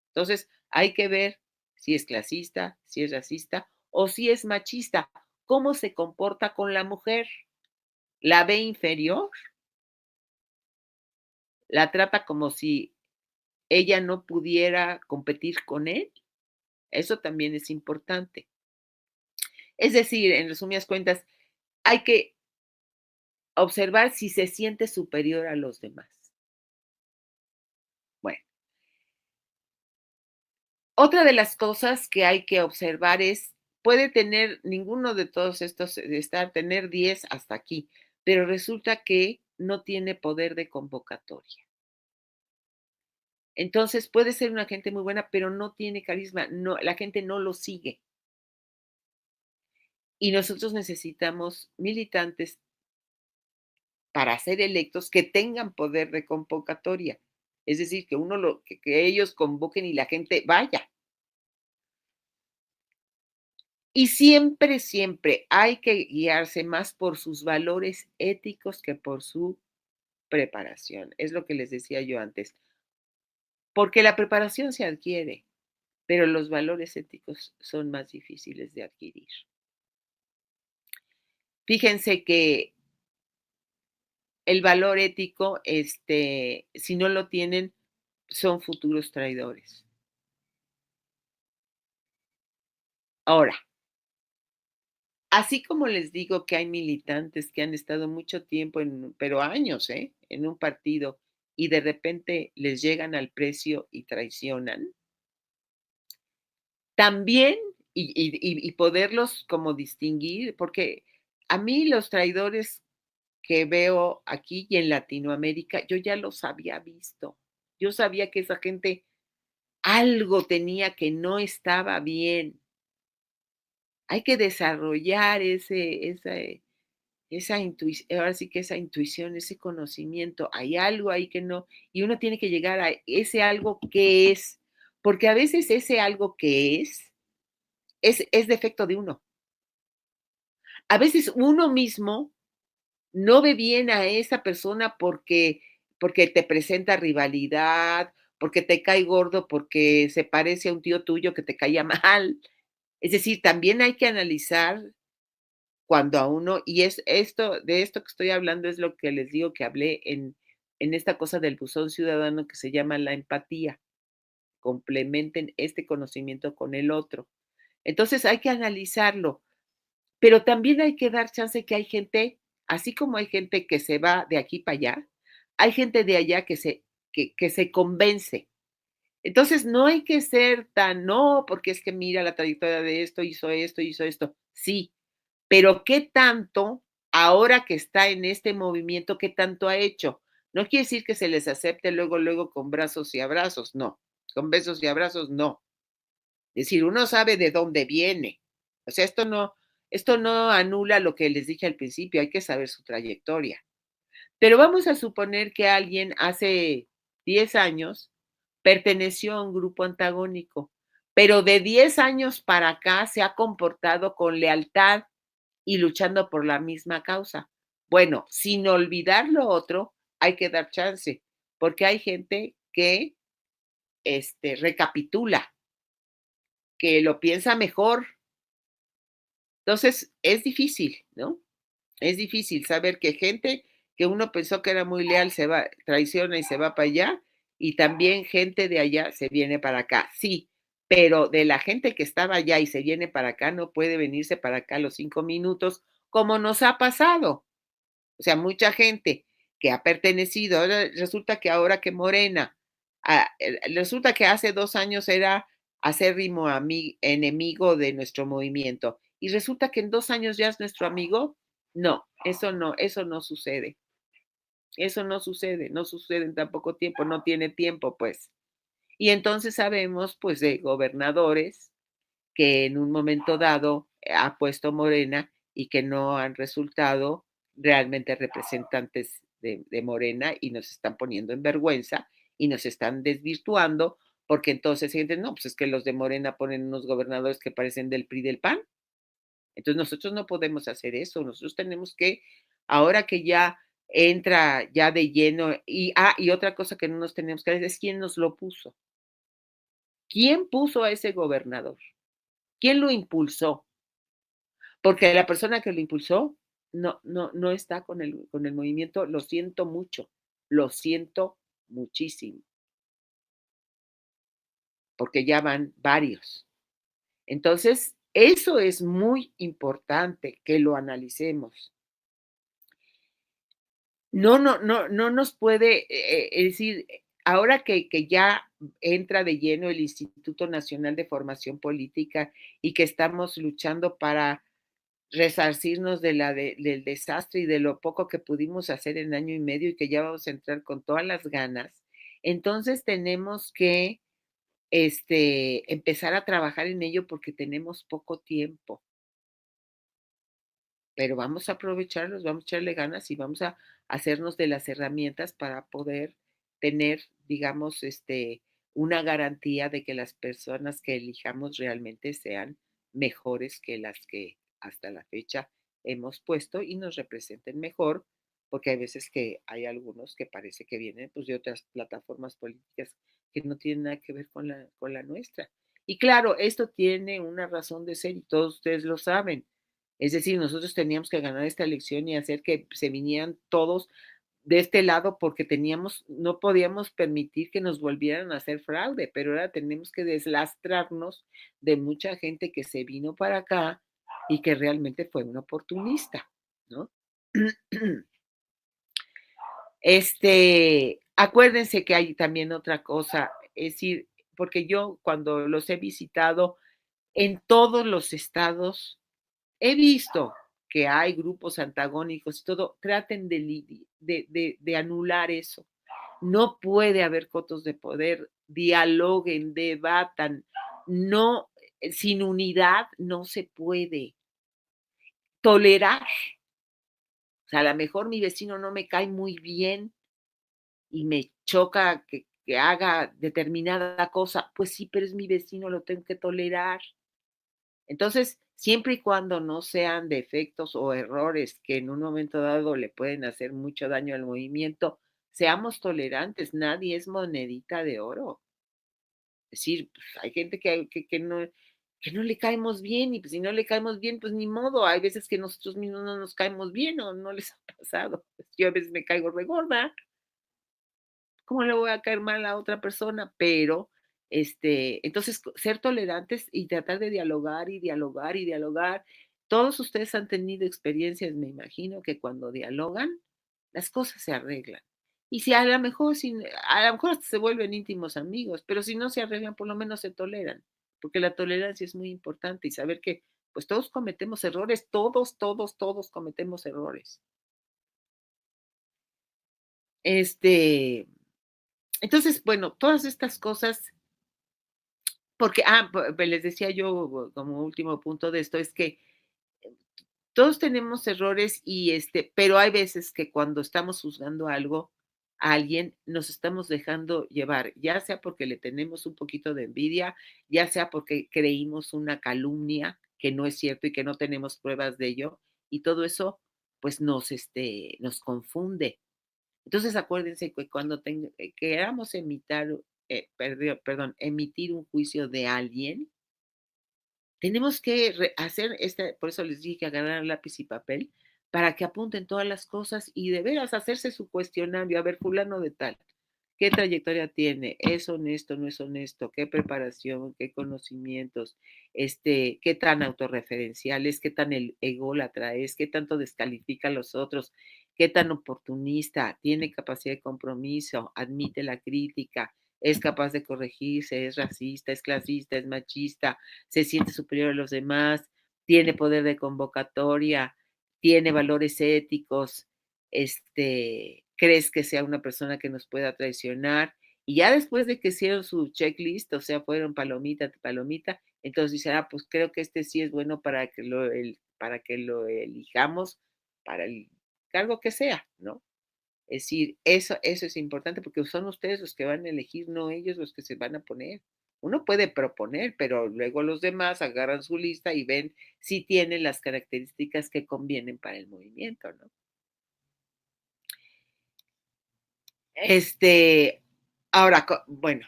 Entonces, hay que ver si es clasista, si es racista o si es machista. ¿Cómo se comporta con la mujer? ¿La ve inferior? ¿La trata como si ella no pudiera competir con él? Eso también es importante. Es decir, en resumidas cuentas, hay que observar si se siente superior a los demás. Bueno, otra de las cosas que hay que observar es, puede tener ninguno de todos estos, tener 10 hasta aquí, pero resulta que no tiene poder de convocatoria. Entonces puede ser una gente muy buena, pero no tiene carisma, no, la gente no lo sigue. Y nosotros necesitamos militantes para ser electos que tengan poder de convocatoria. Es decir, que que ellos convoquen y la gente vaya. Y siempre, siempre hay que guiarse más por sus valores éticos que por su preparación. Es lo que les decía yo antes. Porque la preparación se adquiere, pero los valores éticos son más difíciles de adquirir. Fíjense que el valor ético, si no lo tienen, son futuros traidores. Ahora, así como les digo que hay militantes que han estado mucho tiempo, pero años, en un partido y de repente les llegan al precio y traicionan, también y poderlos como distinguir, porque a mí los traidores que veo aquí y en Latinoamérica, yo ya los había visto. Yo sabía que esa gente algo tenía que no estaba bien. Hay que desarrollar esa intuición, ahora sí que esa intuición, ese conocimiento. Hay algo ahí que no, y uno tiene que llegar a ese algo que es, porque a veces ese algo que es defecto de uno. A veces uno mismo no ve bien a esa persona porque te presenta rivalidad, porque te cae gordo, porque se parece a un tío tuyo que te caía mal. Es decir, también hay que analizar cuando a uno, y es esto, de esto que estoy hablando es lo que les digo que hablé en esta cosa del buzón ciudadano que se llama la empatía. Complementen este conocimiento con el otro. Entonces hay que analizarlo. Pero también hay que dar chance que hay gente, así como hay gente que se va de aquí para allá, hay gente de allá que se convence. Entonces, no hay que ser tan, no, porque es que mira la trayectoria de esto, hizo esto, hizo esto. Sí, pero ¿qué tanto, ahora que está en este movimiento, qué tanto ha hecho? No quiere decir que se les acepte luego, luego con brazos y abrazos, no. Con besos y abrazos, no. Es decir, uno sabe de dónde viene. O sea, esto no anula lo que les dije al principio, hay que saber su trayectoria. Pero vamos a suponer que alguien hace 10 años perteneció a un grupo antagónico, pero de 10 años para acá se ha comportado con lealtad y luchando por la misma causa. Bueno, sin olvidar lo otro, hay que dar chance, porque hay gente que recapitula, que lo piensa mejor. Entonces, es difícil, ¿no? Es difícil saber que gente que uno pensó que era muy leal se va, traiciona y se va para allá, y también gente de allá se viene para acá. Sí, pero de la gente que estaba allá y se viene para acá, no puede venirse para acá a los 5 minutos, como nos ha pasado. O sea, mucha gente que ha pertenecido, ahora resulta que ahora que Morena, resulta que hace 2 años era acérrimo enemigo de nuestro movimiento, y resulta que en 2 años ya es nuestro amigo. No, eso no sucede. Eso no sucede en tan poco tiempo, no tiene tiempo, pues. Y entonces sabemos, pues, de gobernadores que en un momento dado ha puesto Morena y que no han resultado realmente representantes de Morena y nos están poniendo en vergüenza y nos están desvirtuando, porque entonces sienten, no, pues es que los de Morena ponen unos gobernadores que parecen del PRI y del PAN. Entonces nosotros no podemos hacer eso, nosotros tenemos que, ahora que ya entra ya de lleno, y otra cosa que no nos tenemos que decir es quién nos lo puso. ¿Quién puso a ese gobernador? ¿Quién lo impulsó? Porque la persona que lo impulsó no está con el movimiento, lo siento mucho, lo siento muchísimo, porque ya van varios. Entonces, eso es muy importante que lo analicemos. No nos puede, es decir, ahora que ya entra de lleno el Instituto Nacional de Formación Política y que estamos luchando para resarcirnos del desastre y de lo poco que pudimos hacer en año y medio y que ya vamos a entrar con todas las ganas. Entonces tenemos que empezar a trabajar en ello porque tenemos poco tiempo, pero vamos a aprovecharlos, vamos a echarle ganas y vamos a hacernos de las herramientas para poder tener, digamos, una garantía de que las personas que elijamos realmente sean mejores que las que hasta la fecha hemos puesto y nos representen mejor, porque hay veces que hay algunos que parece que vienen pues, de otras plataformas políticas que no tienen nada que ver con la nuestra. Y claro, esto tiene una razón de ser y todos ustedes lo saben. Es decir, nosotros teníamos que ganar esta elección y hacer que se vinieran todos de este lado porque no podíamos permitir que nos volvieran a hacer fraude, pero ahora tenemos que deslastrarnos de mucha gente que se vino para acá y que realmente fue un oportunista, ¿no? Acuérdense que hay también otra cosa, es decir, porque yo cuando los he visitado en todos los estados, he visto que hay grupos antagónicos y todo, traten de anular eso. No puede haber cotos de poder, dialoguen, debatan, no, sin unidad no se puede tolerar. O sea, a lo mejor mi vecino no me cae muy bien y me choca que haga determinada cosa, pues sí, pero es mi vecino, lo tengo que tolerar. Entonces, siempre y cuando no sean defectos o errores que en un momento dado le pueden hacer mucho daño al movimiento, seamos tolerantes, nadie es monedita de oro. Es decir, pues, hay gente que no le caemos bien y pues si no le caemos bien, pues ni modo. Hay veces que nosotros mismos no nos caemos bien o no les ha pasado. Yo a veces me caigo regorda. ¿Cómo le voy a caer mal a otra persona? Pero, entonces, ser tolerantes y tratar de dialogar y dialogar y dialogar. Todos ustedes han tenido experiencias, me imagino, que cuando dialogan, las cosas se arreglan. Y si a lo mejor, a lo mejor hasta se vuelven íntimos amigos, pero si no se arreglan, por lo menos se toleran, porque la tolerancia es muy importante y saber que, pues todos cometemos errores, todos cometemos errores. Este, entonces, bueno, todas estas cosas porque, pues les decía yo como último punto de esto, es que todos tenemos errores y pero hay veces que cuando estamos juzgando algo a alguien, nos estamos dejando llevar, ya sea porque le tenemos un poquito de envidia, ya sea porque creímos una calumnia que no es cierto y que no tenemos pruebas de ello, y todo eso, pues nos confunde. Entonces acuérdense que cuando queramos emitir un juicio de alguien, tenemos que hacer por eso les dije que agarrar lápiz y papel, para que apunten todas las cosas y de veras hacerse su cuestionario. A ver, fulano de tal, ¿qué trayectoria tiene? ¿Es honesto, no es honesto? ¿Qué preparación, qué conocimientos? ¿Qué tan autorreferencial es? ¿Qué tan ególatra es? ¿Qué tanto descalifica a los otros? ¿Qué tan oportunista? ¿Tiene capacidad de compromiso? ¿Admite la crítica? ¿Es capaz de corregirse? ¿Es racista? ¿Es clasista? ¿Es machista? ¿Se siente superior a los demás? ¿Tiene poder de convocatoria? ¿Tiene valores éticos? ¿Crees que sea una persona que nos pueda traicionar? Y ya después de que hicieron su checklist, o sea, fueron palomita, palomita, entonces dicen, pues creo que este sí es bueno para que lo elijamos para el cargo que sea, ¿no? Es decir, eso es importante porque son ustedes los que van a elegir, no ellos los que se van a poner. Uno puede proponer, pero luego los demás agarran su lista y ven si tienen las características que convienen para el movimiento, ¿no? Ahora, bueno,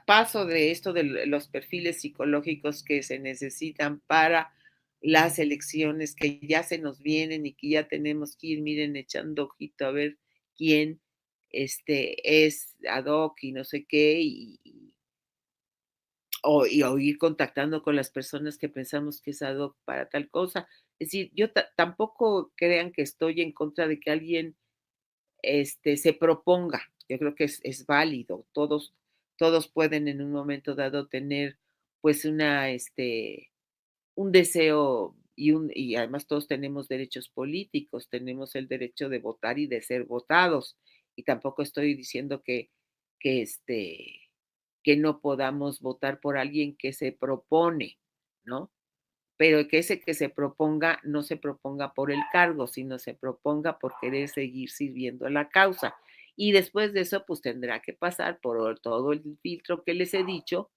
paso de esto de los perfiles psicológicos que se necesitan para las elecciones que ya se nos vienen y que ya tenemos que ir, miren, echando ojito a ver quién es ad hoc y no sé qué, o ir contactando con las personas que pensamos que es ad hoc para tal cosa. Es decir, yo tampoco crean que estoy en contra de que alguien se proponga. Yo creo que es válido. Todos pueden en un momento dado tener pues un deseo y además todos tenemos derechos políticos, tenemos el derecho de votar y de ser votados. Y tampoco estoy diciendo que que, que no podamos votar por alguien que se propone, ¿no? Pero que ese que se proponga no se proponga por el cargo, sino se proponga por querer seguir sirviendo a la causa. Y después de eso, pues tendrá que pasar por todo el filtro que les he dicho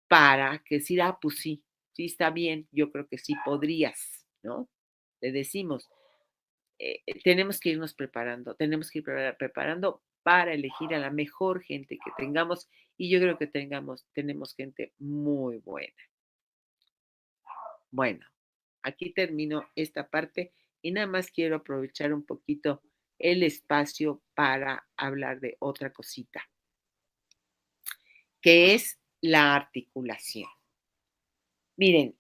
para que decir, ah, pues sí, sí está bien, yo creo que sí podrías, ¿no? Le decimos, tenemos que irnos preparando, tenemos que ir preparando para elegir a la mejor gente que tengamos y yo creo que tenemos gente muy buena. Bueno, aquí termino esta parte y nada más quiero aprovechar un poquito el espacio para hablar de otra cosita, que es la articulación. Miren,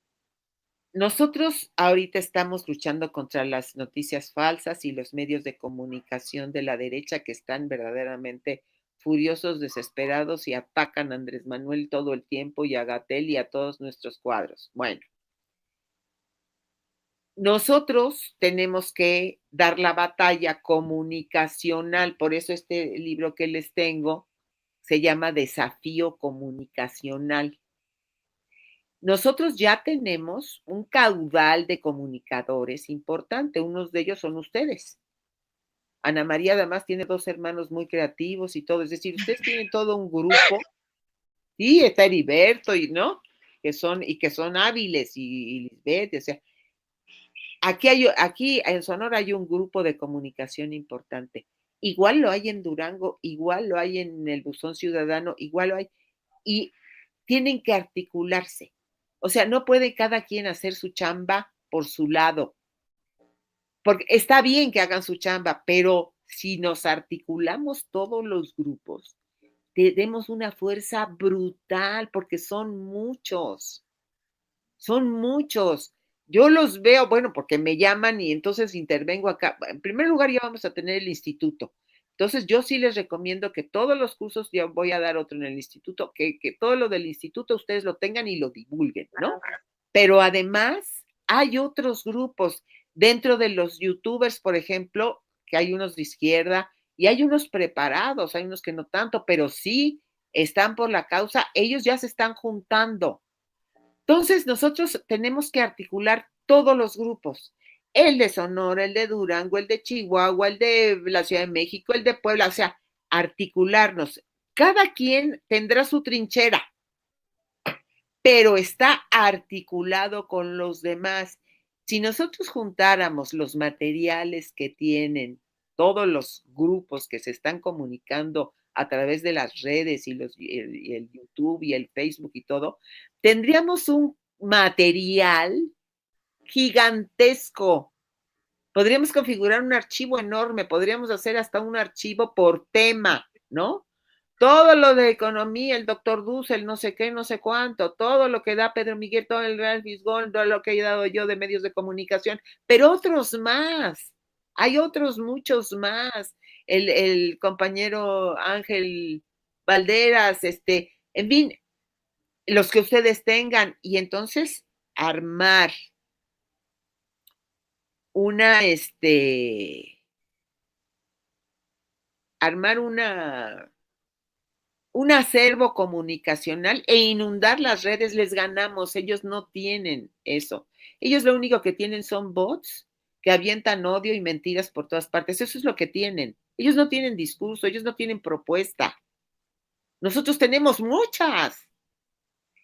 nosotros ahorita estamos luchando contra las noticias falsas y los medios de comunicación de la derecha que están verdaderamente furiosos, desesperados y atacan a Andrés Manuel todo el tiempo y a Gatell y a todos nuestros cuadros. Bueno, nosotros tenemos que dar la batalla comunicacional, por eso este libro que les tengo se llama Desafío Comunicacional. Nosotros ya tenemos un caudal de comunicadores importante, unos de ellos son ustedes. Ana María además tiene 2 hermanos muy creativos y todo, es decir, ustedes tienen todo un grupo, y está Heriberto, y ¿no? Que son hábiles, y Lisbeth, o sea, aquí en Sonora hay un grupo de comunicación importante. Igual lo hay en Durango, igual lo hay en el Buzón Ciudadano, igual lo hay, y tienen que articularse. O sea, no puede cada quien hacer su chamba por su lado, porque está bien que hagan su chamba, pero si nos articulamos todos los grupos, tenemos una fuerza brutal, porque son muchos. Yo los veo, bueno, porque me llaman y entonces intervengo acá. En primer lugar, ya vamos a tener el instituto. Entonces, yo sí les recomiendo que todos los cursos, ya voy a dar otro en el instituto, que todo lo del instituto ustedes lo tengan y lo divulguen, ¿no? Pero además, hay otros grupos dentro de los youtubers, por ejemplo, que hay unos de izquierda y hay unos preparados, hay unos que no tanto, pero sí están por la causa, ellos ya se están juntando. Entonces, nosotros tenemos que articular todos los grupos, el de Sonora, el de Durango, el de Chihuahua, el de la Ciudad de México, el de Puebla, o sea, articularnos. Cada quien tendrá su trinchera, pero está articulado con los demás. Si nosotros juntáramos los materiales que tienen todos los grupos que se están comunicando a través de las redes y el YouTube y el Facebook y todo, tendríamos un material gigantesco. Podríamos configurar un archivo enorme, podríamos hacer hasta un archivo por tema, ¿no? Todo lo de economía, el doctor Dussel, no sé qué, no sé cuánto, todo lo que da Pedro Miguel, todo el Real Fisgón, todo lo que he dado yo de medios de comunicación, pero otros más, hay otros muchos más, el compañero Ángel Valderas, en fin, los que ustedes tengan, y entonces armar una, armar un acervo comunicacional e inundar las redes, les ganamos, ellos no tienen eso. Ellos lo único que tienen son bots que avientan odio y mentiras por todas partes, eso es lo que tienen. Ellos no tienen discurso, ellos no tienen propuesta. Nosotros tenemos muchas.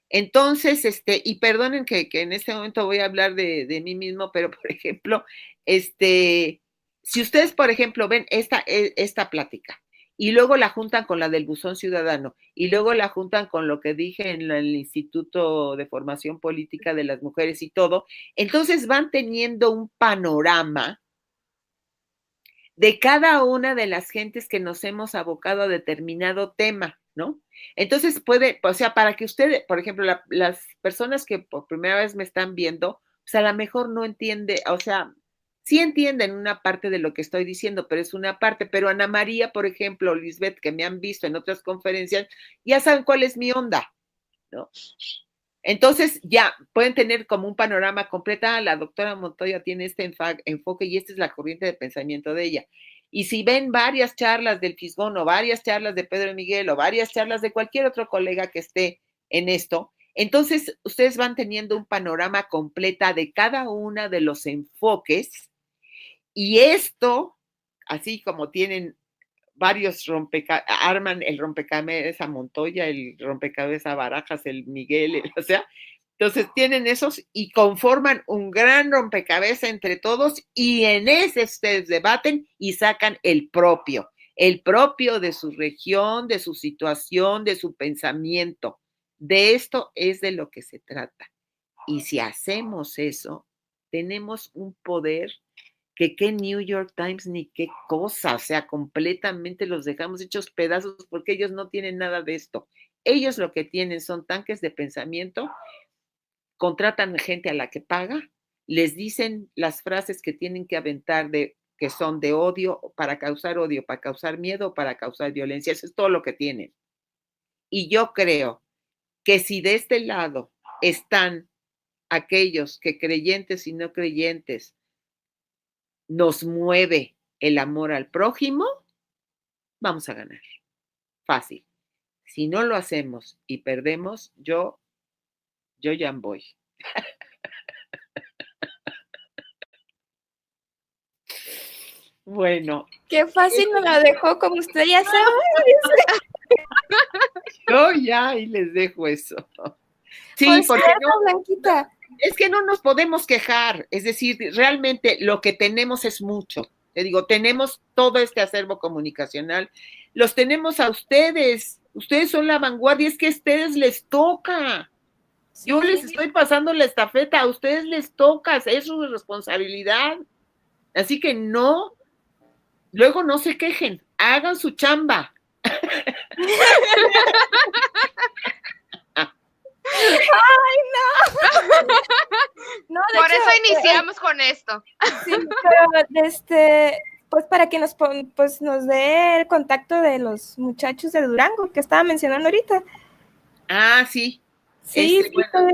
Entonces, y perdonen que en este momento voy a hablar de mí mismo, pero por ejemplo, si ustedes, por ejemplo, ven esta plática y luego la juntan con la del Buzón Ciudadano y luego la juntan con lo que dije en el Instituto de Formación Política de las Mujeres y todo, entonces van teniendo un panorama de cada una de las gentes que nos hemos abocado a determinado tema, ¿no? Entonces puede, o sea, para que usted, por ejemplo, las personas que por primera vez me están viendo, pues a lo mejor no entiende, o sea, sí entienden una parte de lo que estoy diciendo, pero es una parte, pero Ana María, por ejemplo, Lisbeth, que me han visto en otras conferencias, ya saben cuál es mi onda, ¿no? Entonces ya pueden tener como un panorama completo. La doctora Montoya tiene este enfoque y esta es la corriente de pensamiento de ella. Y si ven varias charlas del Fisgón o varias charlas de Pedro Miguel o varias charlas de cualquier otro colega que esté en esto, entonces ustedes van teniendo un panorama completa de cada uno de los enfoques y esto, así como tienen varios arman el rompecabezas Montoya, el rompecabezas Barajas, el Miguel, o sea, entonces tienen esos y conforman un gran rompecabezas entre todos y en ese ustedes debaten y sacan el propio de su región, de su situación, de su pensamiento. De esto es de lo que se trata. Y si hacemos eso, tenemos un poder que qué New York Times ni qué cosa, o sea, completamente los dejamos hechos pedazos porque ellos no tienen nada de esto. Ellos lo que tienen son tanques de pensamiento, contratan gente a la que paga, les dicen las frases que tienen que aventar que son de odio, para causar miedo, para causar violencia, eso es todo lo que tienen. Y yo creo que si de este lado están aquellos que creyentes y no creyentes nos mueve el amor al prójimo, vamos a ganar. Fácil. Si no lo hacemos y perdemos, yo ya voy. Bueno. Qué fácil me la dejó, como usted ya sabe. Yo ya ahí les dejo eso. Sí, pues porque cierto, no, Blanquita. Es que no nos podemos quejar, es decir, realmente lo que tenemos es mucho. Te digo, tenemos todo este acervo comunicacional, los tenemos a ustedes son la vanguardia, es que a ustedes les toca. Sí. Yo les estoy pasando la estafeta, a ustedes les toca, es su responsabilidad. Así que luego no se quejen, hagan su chamba. ¡Ay, no! No, por hecho, eso iniciamos con esto. Sí, pero pues para que nos dé el contacto de los muchachos de Durango que estaba mencionando ahorita. Ah, sí. Sí, bueno,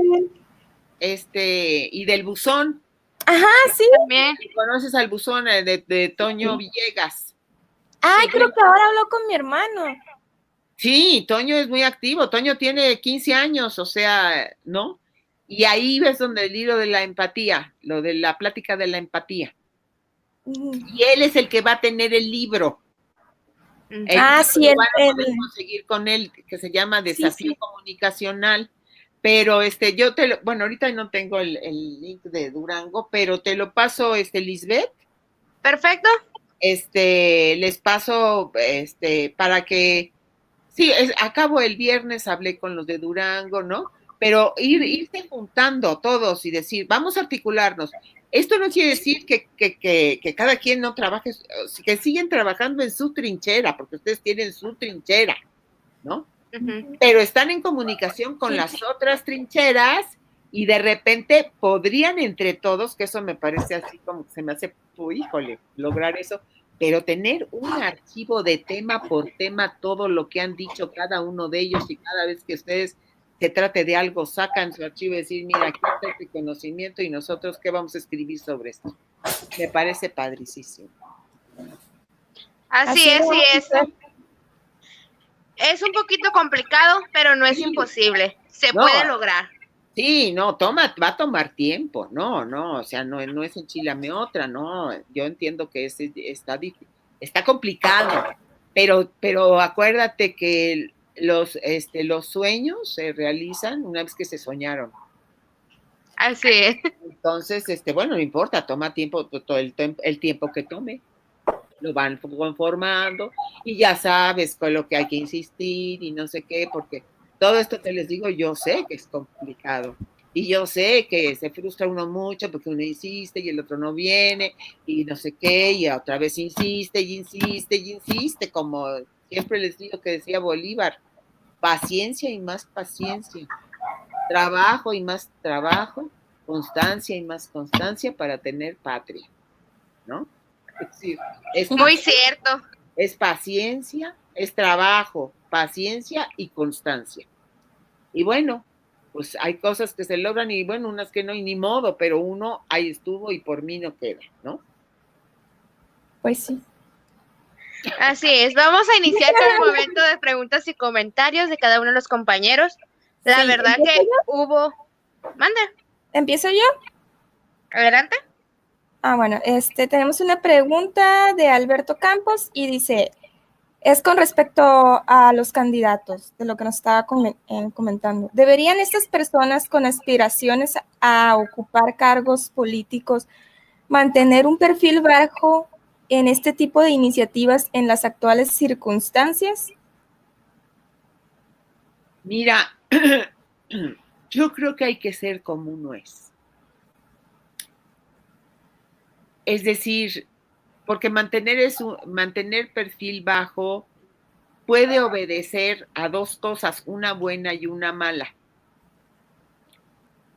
y del buzón. Ajá, sí. También. ¿Conoces al buzón de Toño Villegas? Ay, sí, creo que ahora habló con mi hermano. Sí, Toño es muy activo. Toño tiene 15 años, o sea, ¿no? Y ahí ves donde el hilo de la empatía, lo de la plática de la empatía. Y él es el que va a tener el libro. Sí, van a poder conseguir con él, que se llama Desafío Comunicacional. Pero bueno, ahorita no tengo el link de Durango, pero te lo paso, Lisbeth. Perfecto. Les paso, para que, sí, acabo el viernes, hablé con los de Durango, ¿no? Pero irse juntando todos y decir, vamos a articularnos. Esto no quiere decir que cada quien no trabaje, que siguen trabajando en su trinchera, porque ustedes tienen su trinchera, ¿no? Uh-huh. Pero están en comunicación con las otras trincheras y de repente podrían entre todos, que eso me parece así como que se me hace, híjole, lograr eso, pero tener un archivo de tema por tema, todo lo que han dicho cada uno de ellos y cada vez que ustedes se trate de algo, sacan su archivo y decir, mira, aquí está este conocimiento y nosotros qué vamos a escribir sobre esto. Me parece padricísimo. Así es. Es un poquito complicado, pero no es imposible. Se puede lograr. Sí, no, va a tomar tiempo, no, o sea, no es enchilame otra, no, yo entiendo que está complicado, pero acuérdate que los sueños se realizan una vez que se soñaron. Así es. Entonces, bueno, no importa, toma tiempo, todo el tiempo que tome. Lo van conformando y ya sabes con lo que hay que insistir y no sé qué, porque todo esto te les digo, yo sé que es complicado y yo sé que se frustra uno mucho porque uno insiste y el otro no viene y no sé qué y otra vez insiste y insiste y insiste, como siempre les digo que decía Bolívar, paciencia y más paciencia, trabajo y más trabajo, constancia y más constancia para tener patria, ¿no? Es decir, muy cierto. Es paciencia, es trabajo, paciencia y constancia. Y bueno, pues hay cosas que se logran y bueno, unas que no, y ni modo, pero uno ahí estuvo y por mí no queda, ¿no? Pues sí. Así es, vamos a iniciar con el momento de preguntas y comentarios de cada uno de los compañeros. La Sí, verdad ¿empiezo que yo? hubo... Manda, ¿Empiezo yo? adelante. Bueno, tenemos una pregunta de Alberto Campos y dice, es con respecto a los candidatos, de lo que nos estaba comentando. ¿Deberían estas personas con aspiraciones a ocupar cargos políticos mantener un perfil bajo en este tipo de iniciativas en las actuales circunstancias? Mira, yo creo que hay que ser como uno es. Es decir, porque mantener perfil bajo puede obedecer a dos cosas, una buena y una mala.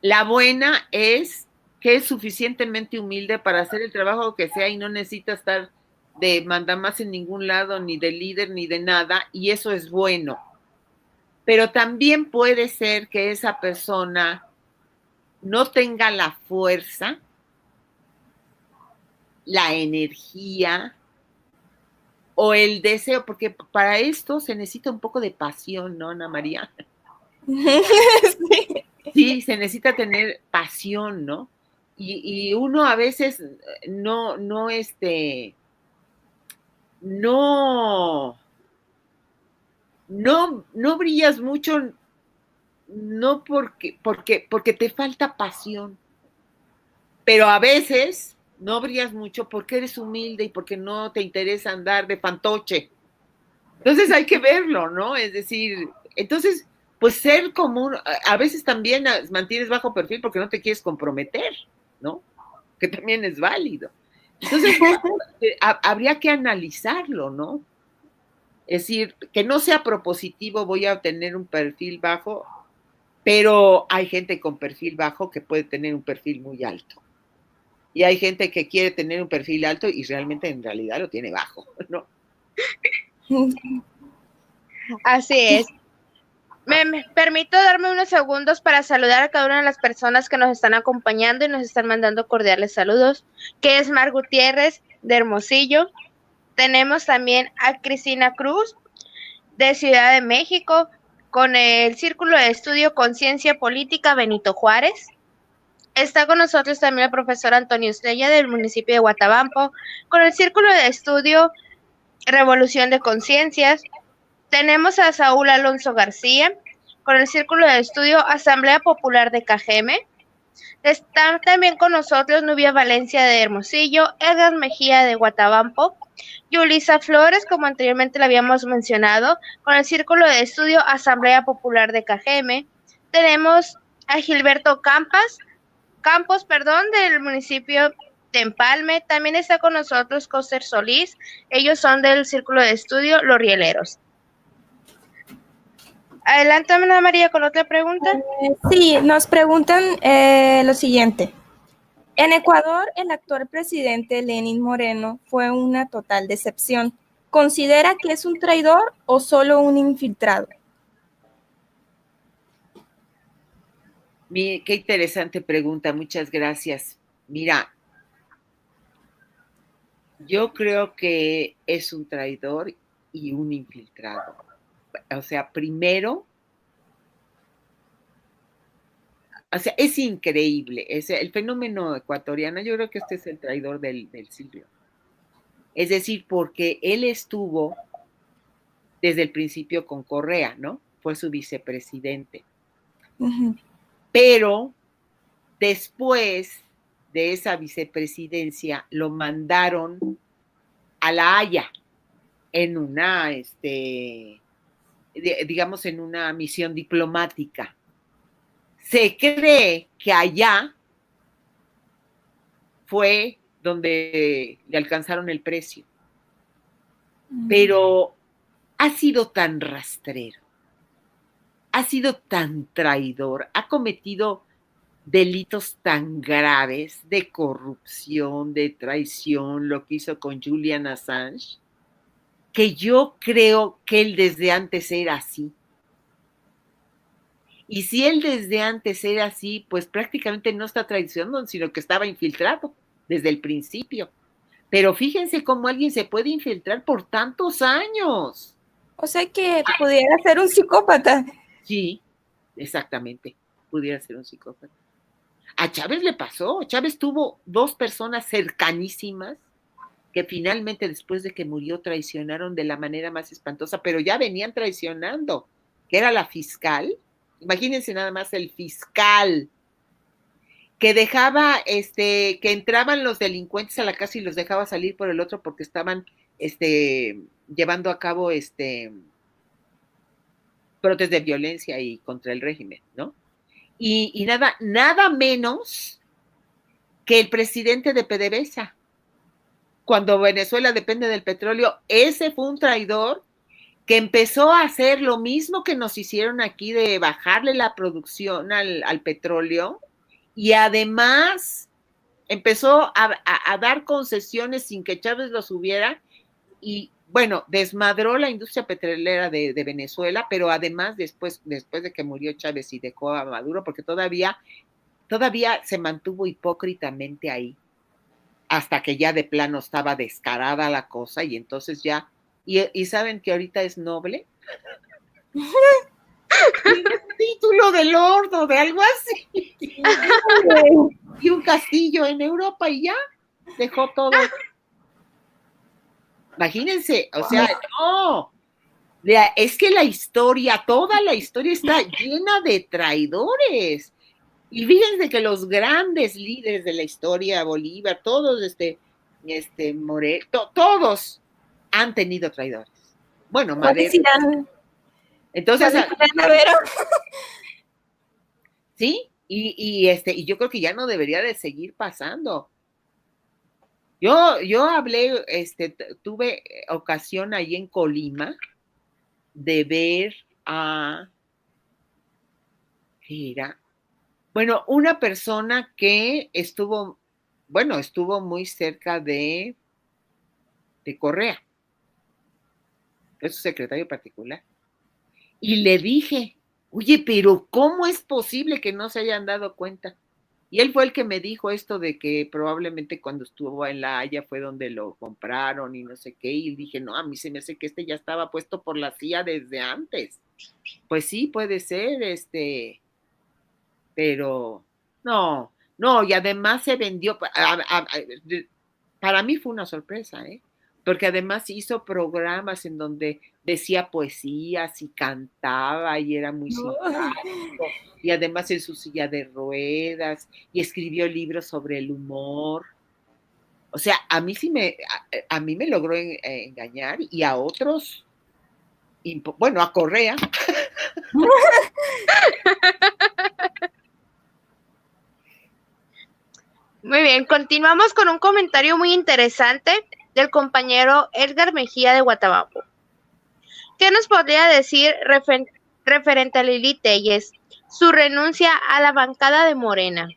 La buena es que es suficientemente humilde para hacer el trabajo que sea y no necesita estar de mandamás en ningún lado, ni de líder, ni de nada, y eso es bueno. Pero también puede ser que esa persona no tenga la fuerza, la energía o el deseo, porque para esto se necesita un poco de pasión, ¿no, Ana María? Sí. Sí, se necesita tener pasión, ¿no? Y uno a veces no, no brillas mucho, no porque te falta pasión, pero a veces no brillas mucho porque eres humilde y porque no te interesa andar de fantoche. Entonces hay que verlo, ¿no? Es decir, entonces, pues ser común, a veces también mantienes bajo perfil porque no te quieres comprometer, ¿no? Que también es válido. Entonces, habría que analizarlo, ¿no? Es decir, que no sea propositivo, voy a tener un perfil bajo, pero hay gente con perfil bajo que puede tener un perfil muy alto. Y hay gente que quiere tener un perfil alto y realmente en realidad lo tiene bajo, ¿no? Así es. Me permito darme unos segundos para saludar a cada una de las personas que nos están acompañando y nos están mandando cordiales saludos, que es Mar Gutiérrez de Hermosillo. Tenemos también a Cristina Cruz de Ciudad de México con el Círculo de Estudio Conciencia Política Benito Juárez. Está con nosotros también el profesor Antonio Estrella del municipio de Guatabampo con el Círculo de Estudio Revolución de Conciencias. Tenemos a Saúl Alonso García con el Círculo de Estudio Asamblea Popular de Cajeme. Está también con nosotros Nubia Valencia de Hermosillo, Edgar Mejía de Guatabampo, Yulisa Flores, como anteriormente le habíamos mencionado, con el Círculo de Estudio Asamblea Popular de Cajeme. Tenemos a Gilberto Campos, del municipio de Empalme. También está con nosotros Coster Solís. Ellos son del Círculo de Estudio Los Rieleros. Adelante, Ana María, con otra pregunta. Sí, nos preguntan lo siguiente. En Ecuador, el actual presidente Lenín Moreno fue una total decepción. ¿Considera que es un traidor o solo un infiltrado? Qué interesante pregunta, muchas gracias. Mira, yo creo que es un traidor y un infiltrado. O sea, primero, o sea, es increíble. El fenómeno ecuatoriano, yo creo que este es el traidor del siglo. Es decir, porque él estuvo desde el principio con Correa, ¿no? Fue su vicepresidente. Uh-huh. Pero después de esa vicepresidencia lo mandaron a La Haya en una, digamos, en una misión diplomática. Se cree que allá fue donde le alcanzaron el precio. Pero ha sido tan rastrero, ha sido tan traidor, ha cometido delitos tan graves de corrupción, de traición, lo que hizo con Julian Assange, que yo creo que él desde antes era así. Y si él desde antes era así, pues prácticamente no está traicionando, sino que estaba infiltrado desde el principio. Pero fíjense cómo alguien se puede infiltrar por tantos años. O sea que pudiera ser un psicópata. Sí, exactamente, pudiera ser un psicópata. A Chávez le pasó, Chávez tuvo 2 personas cercanísimas que finalmente después de que murió traicionaron de la manera más espantosa, pero ya venían traicionando, que era la fiscal. Imagínense nada más el fiscal que dejaba, que entraban los delincuentes a la casa y los dejaba salir por el otro porque estaban, llevando a cabo, brotes de violencia y contra el régimen, ¿no? Y nada menos que el presidente de PDVSA. Cuando Venezuela depende del petróleo, ese fue un traidor que empezó a hacer lo mismo que nos hicieron aquí de bajarle la producción al petróleo y además empezó a dar concesiones sin que Chávez los hubiera y bueno, desmadró la industria petrolera de Venezuela, pero además después de que murió Chávez y dejó a Maduro, porque todavía se mantuvo hipócritamente ahí, hasta que ya de plano estaba descarada la cosa y entonces ya, y saben que ahorita es noble. Título de lord o de algo así. Y un castillo en Europa y ya dejó todo. Imagínense, o sea, no, es que la historia, toda la historia está llena de traidores. Y fíjense que los grandes líderes de la historia, Bolívar, todos, Morel, todos han tenido traidores. Bueno, Madero. Entonces, sí, y yo creo que ya no debería de seguir pasando. Yo hablé, tuve ocasión ahí en Colima de ver a, ¿qué era? Bueno, una persona que estuvo muy cerca de Correa, es su secretario particular. Y le dije, oye, pero ¿cómo es posible que no se hayan dado cuenta? Y él fue el que me dijo esto de que probablemente cuando estuvo en La Haya fue donde lo compraron y no sé qué. Y dije, no, a mí se me hace que ya estaba puesto por la CIA desde antes. Pues sí, puede ser, pero no, y además se vendió, para mí fue una sorpresa, porque además hizo programas en donde decía poesías y cantaba y era muy simpático, y además en su silla de ruedas, y escribió libros sobre el humor. O sea, a mí me logró engañar y a otros, bueno, a Correa. Muy bien, continuamos con un comentario muy interesante del compañero Edgar Mejía de Guatabampo. ¿Qué nos podría decir referente a Lili Telles, su renuncia a la bancada de Morena?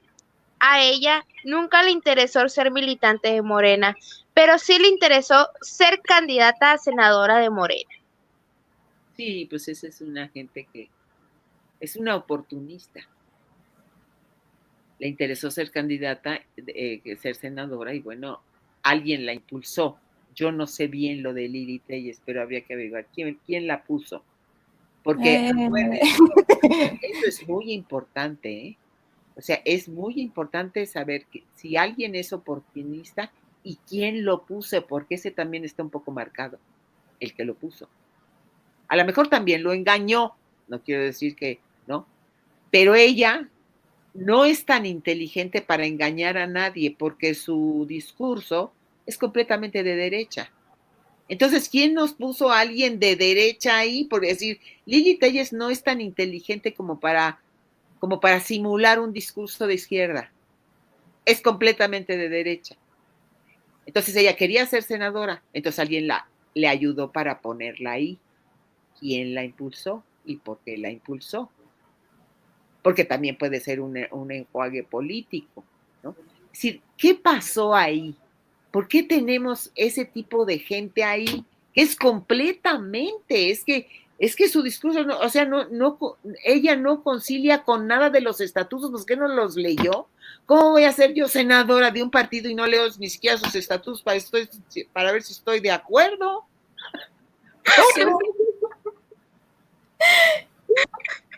A ella nunca le interesó ser militante de Morena, pero sí le interesó ser candidata a senadora de Morena. Sí, pues esa es una gente que es una oportunista. Le interesó ser candidata, ser senadora, y bueno, alguien la impulsó. Yo no sé bien lo de Lili Telles, pero habría que averiguar quién la puso. Porque eso es muy importante, ¿eh? O sea, es muy importante saber que si alguien es oportunista y quién lo puso, porque ese también está un poco marcado, el que lo puso. A lo mejor también lo engañó, no quiero decir que, ¿no? Pero ella no es tan inteligente para engañar a nadie porque su discurso es completamente de derecha. Entonces, ¿quién nos puso a alguien de derecha ahí? Por decir, Lili Telles no es tan inteligente como para simular un discurso de izquierda. Es completamente de derecha. Entonces, ella quería ser senadora, entonces alguien le ayudó para ponerla ahí. ¿Quién la impulsó y por qué la impulsó? Porque también puede ser un enjuague político, ¿no? Es decir, ¿qué pasó ahí? ¿Por qué tenemos ese tipo de gente ahí? Es completamente, es que Es que su discurso, no, o sea, ella no concilia con nada de los estatutos, pues ¿qué no los leyó? ¿Cómo voy a ser yo senadora de un partido y no leo ni siquiera sus estatutos para ver si estoy de acuerdo?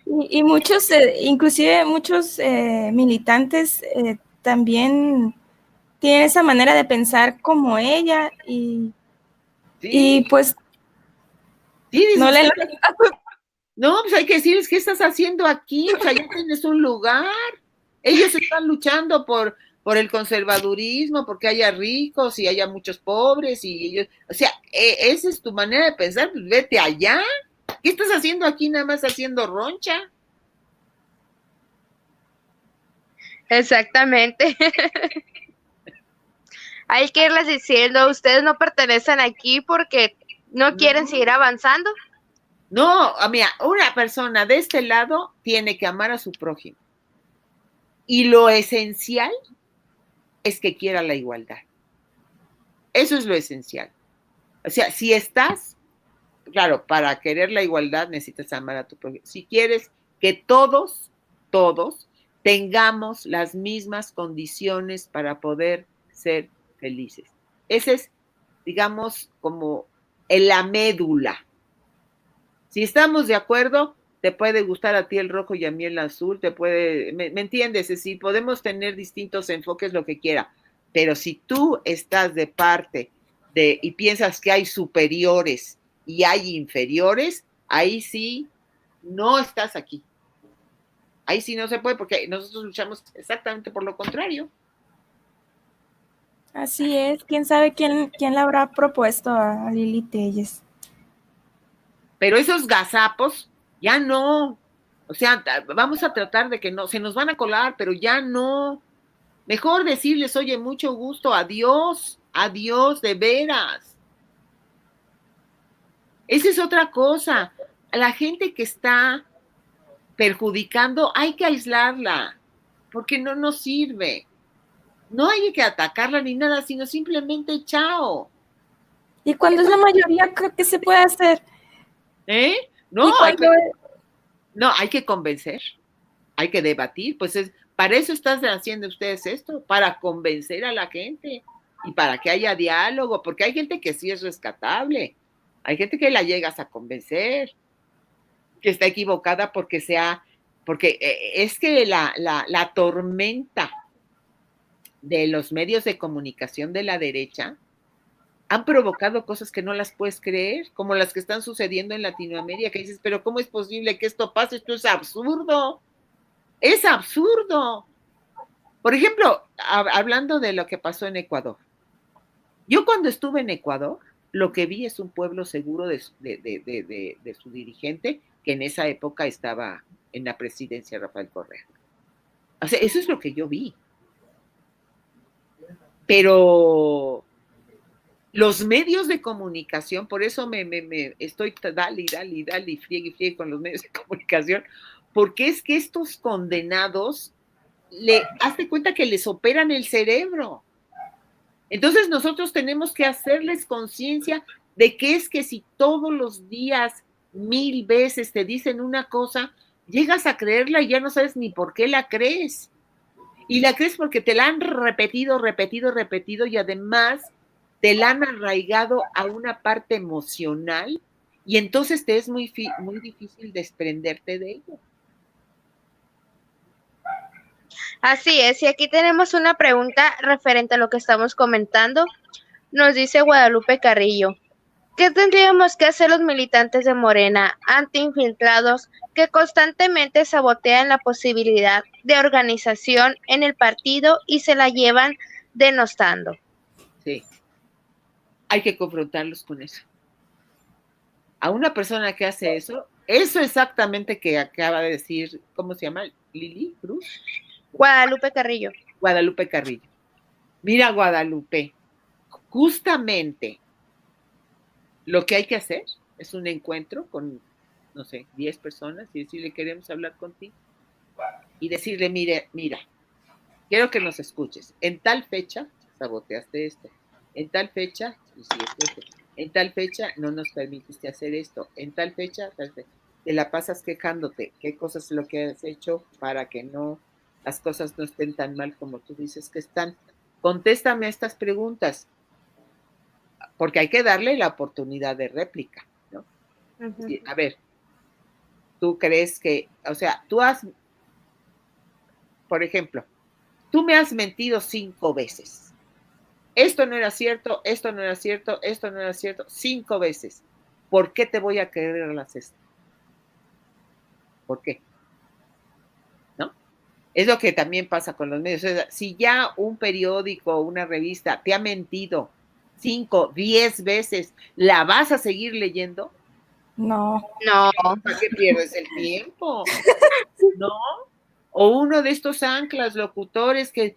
Y muchos, inclusive muchos militantes también tienen esa manera de pensar como ella y pues sí, no le... No, pues hay que decirles, ¿qué estás haciendo aquí? O sea, ya tienes un lugar. Ellos están luchando por el conservadurismo, porque haya ricos y haya muchos pobres y ellos, o sea, esa es tu manera de pensar, pues vete allá. ¿Qué estás haciendo aquí nada más haciendo roncha? Exactamente. Hay que irles diciendo, ustedes no pertenecen aquí porque no quieren seguir avanzando. No, mira, una persona de este lado tiene que amar a su prójimo. Y lo esencial es que quiera la igualdad. Eso es lo esencial. O sea, si estás, claro, para querer la igualdad necesitas amar a tu prójimo. Si quieres que todos tengamos las mismas condiciones para poder ser felices. Ese es, digamos, como la médula. Si estamos de acuerdo, te puede gustar a ti el rojo y a mí el azul, ¿me entiendes? Es decir, podemos tener distintos enfoques, lo que quiera, pero si tú estás de parte y piensas que hay superiores y hay inferiores, ahí sí no estás aquí. Ahí sí no se puede, porque nosotros luchamos exactamente por lo contrario. Así es, quién sabe quién la habrá propuesto a Lili Telles. Pero esos gazapos, ya no. O sea, vamos a tratar de que no, se nos van a colar, pero ya no. Mejor decirles, oye, mucho gusto, adiós, de veras. Esa es otra cosa. A la gente que está perjudicando, hay que aislarla, porque no nos sirve. No hay que atacarla ni nada, sino simplemente chao. ¿Y cuando es la mayoría, creo que se puede hacer? No, hay que convencer, hay que debatir, pues para eso están haciendo ustedes esto, para convencer a la gente y para que haya diálogo, porque hay gente que sí es rescatable, hay gente que la llegas a convencer, que está equivocada porque es que la tormenta de los medios de comunicación de la derecha han provocado cosas que no las puedes creer, como las que están sucediendo en Latinoamérica, que dices, pero ¿cómo es posible que esto pase? Esto es absurdo. Es absurdo. Por ejemplo, hablando de lo que pasó en Ecuador. Yo cuando estuve en Ecuador, lo que vi es un pueblo seguro de su dirigente, que en esa época estaba en la presidencia, Rafael Correa. O sea, eso es lo que yo vi. Pero los medios de comunicación, por eso me estoy dale, friegue con los medios de comunicación, porque es que estos condenados, hazte cuenta que les operan el cerebro. Entonces nosotros tenemos que hacerles conciencia de que es que si todos los días 1000 veces te dicen una cosa, llegas a creerla y ya no sabes ni por qué la crees. Y la crees porque te la han repetido y además te la han arraigado a una parte emocional y entonces te es muy difícil desprenderte de ello. Así es, y aquí tenemos una pregunta referente a lo que estamos comentando. Nos dice Guadalupe Carrillo, ¿qué tendríamos que hacer los militantes de Morena anti-infiltrados que constantemente sabotean la posibilidad de organización en el partido y se la llevan denostando? Sí, hay que confrontarlos con eso. A una persona que hace eso exactamente que acaba de decir, ¿cómo se llama? ¿Lili Cruz? Guadalupe Carrillo. Guadalupe Carrillo. Mira, Guadalupe, justamente lo que hay que hacer es un encuentro con, no sé, 10 personas y decirle, queremos hablar contigo. Y decirle, mira, quiero que nos escuches. En tal fecha saboteaste esto. En tal fecha, en tal fecha no nos permitiste hacer esto, en tal fecha, te la pasas quejándote, qué cosas es lo que has hecho para que no, las cosas no estén tan mal como tú dices que están. Contéstame a estas preguntas, porque hay que darle la oportunidad de réplica, ¿no? Sí, a ver, tú crees que, o sea, por ejemplo, tú me has mentido 5 veces. Esto no era cierto, esto no era cierto, esto no era cierto, 5 veces. ¿Por qué te voy a creer a la sexta? ¿Por qué? ¿No? Es lo que también pasa con los medios. O sea, si ya un periódico o una revista te ha mentido 5, 10 veces, ¿la vas a seguir leyendo? No. No. ¿Para qué pierdes el tiempo? ¿No? O uno de estos anclas, locutores que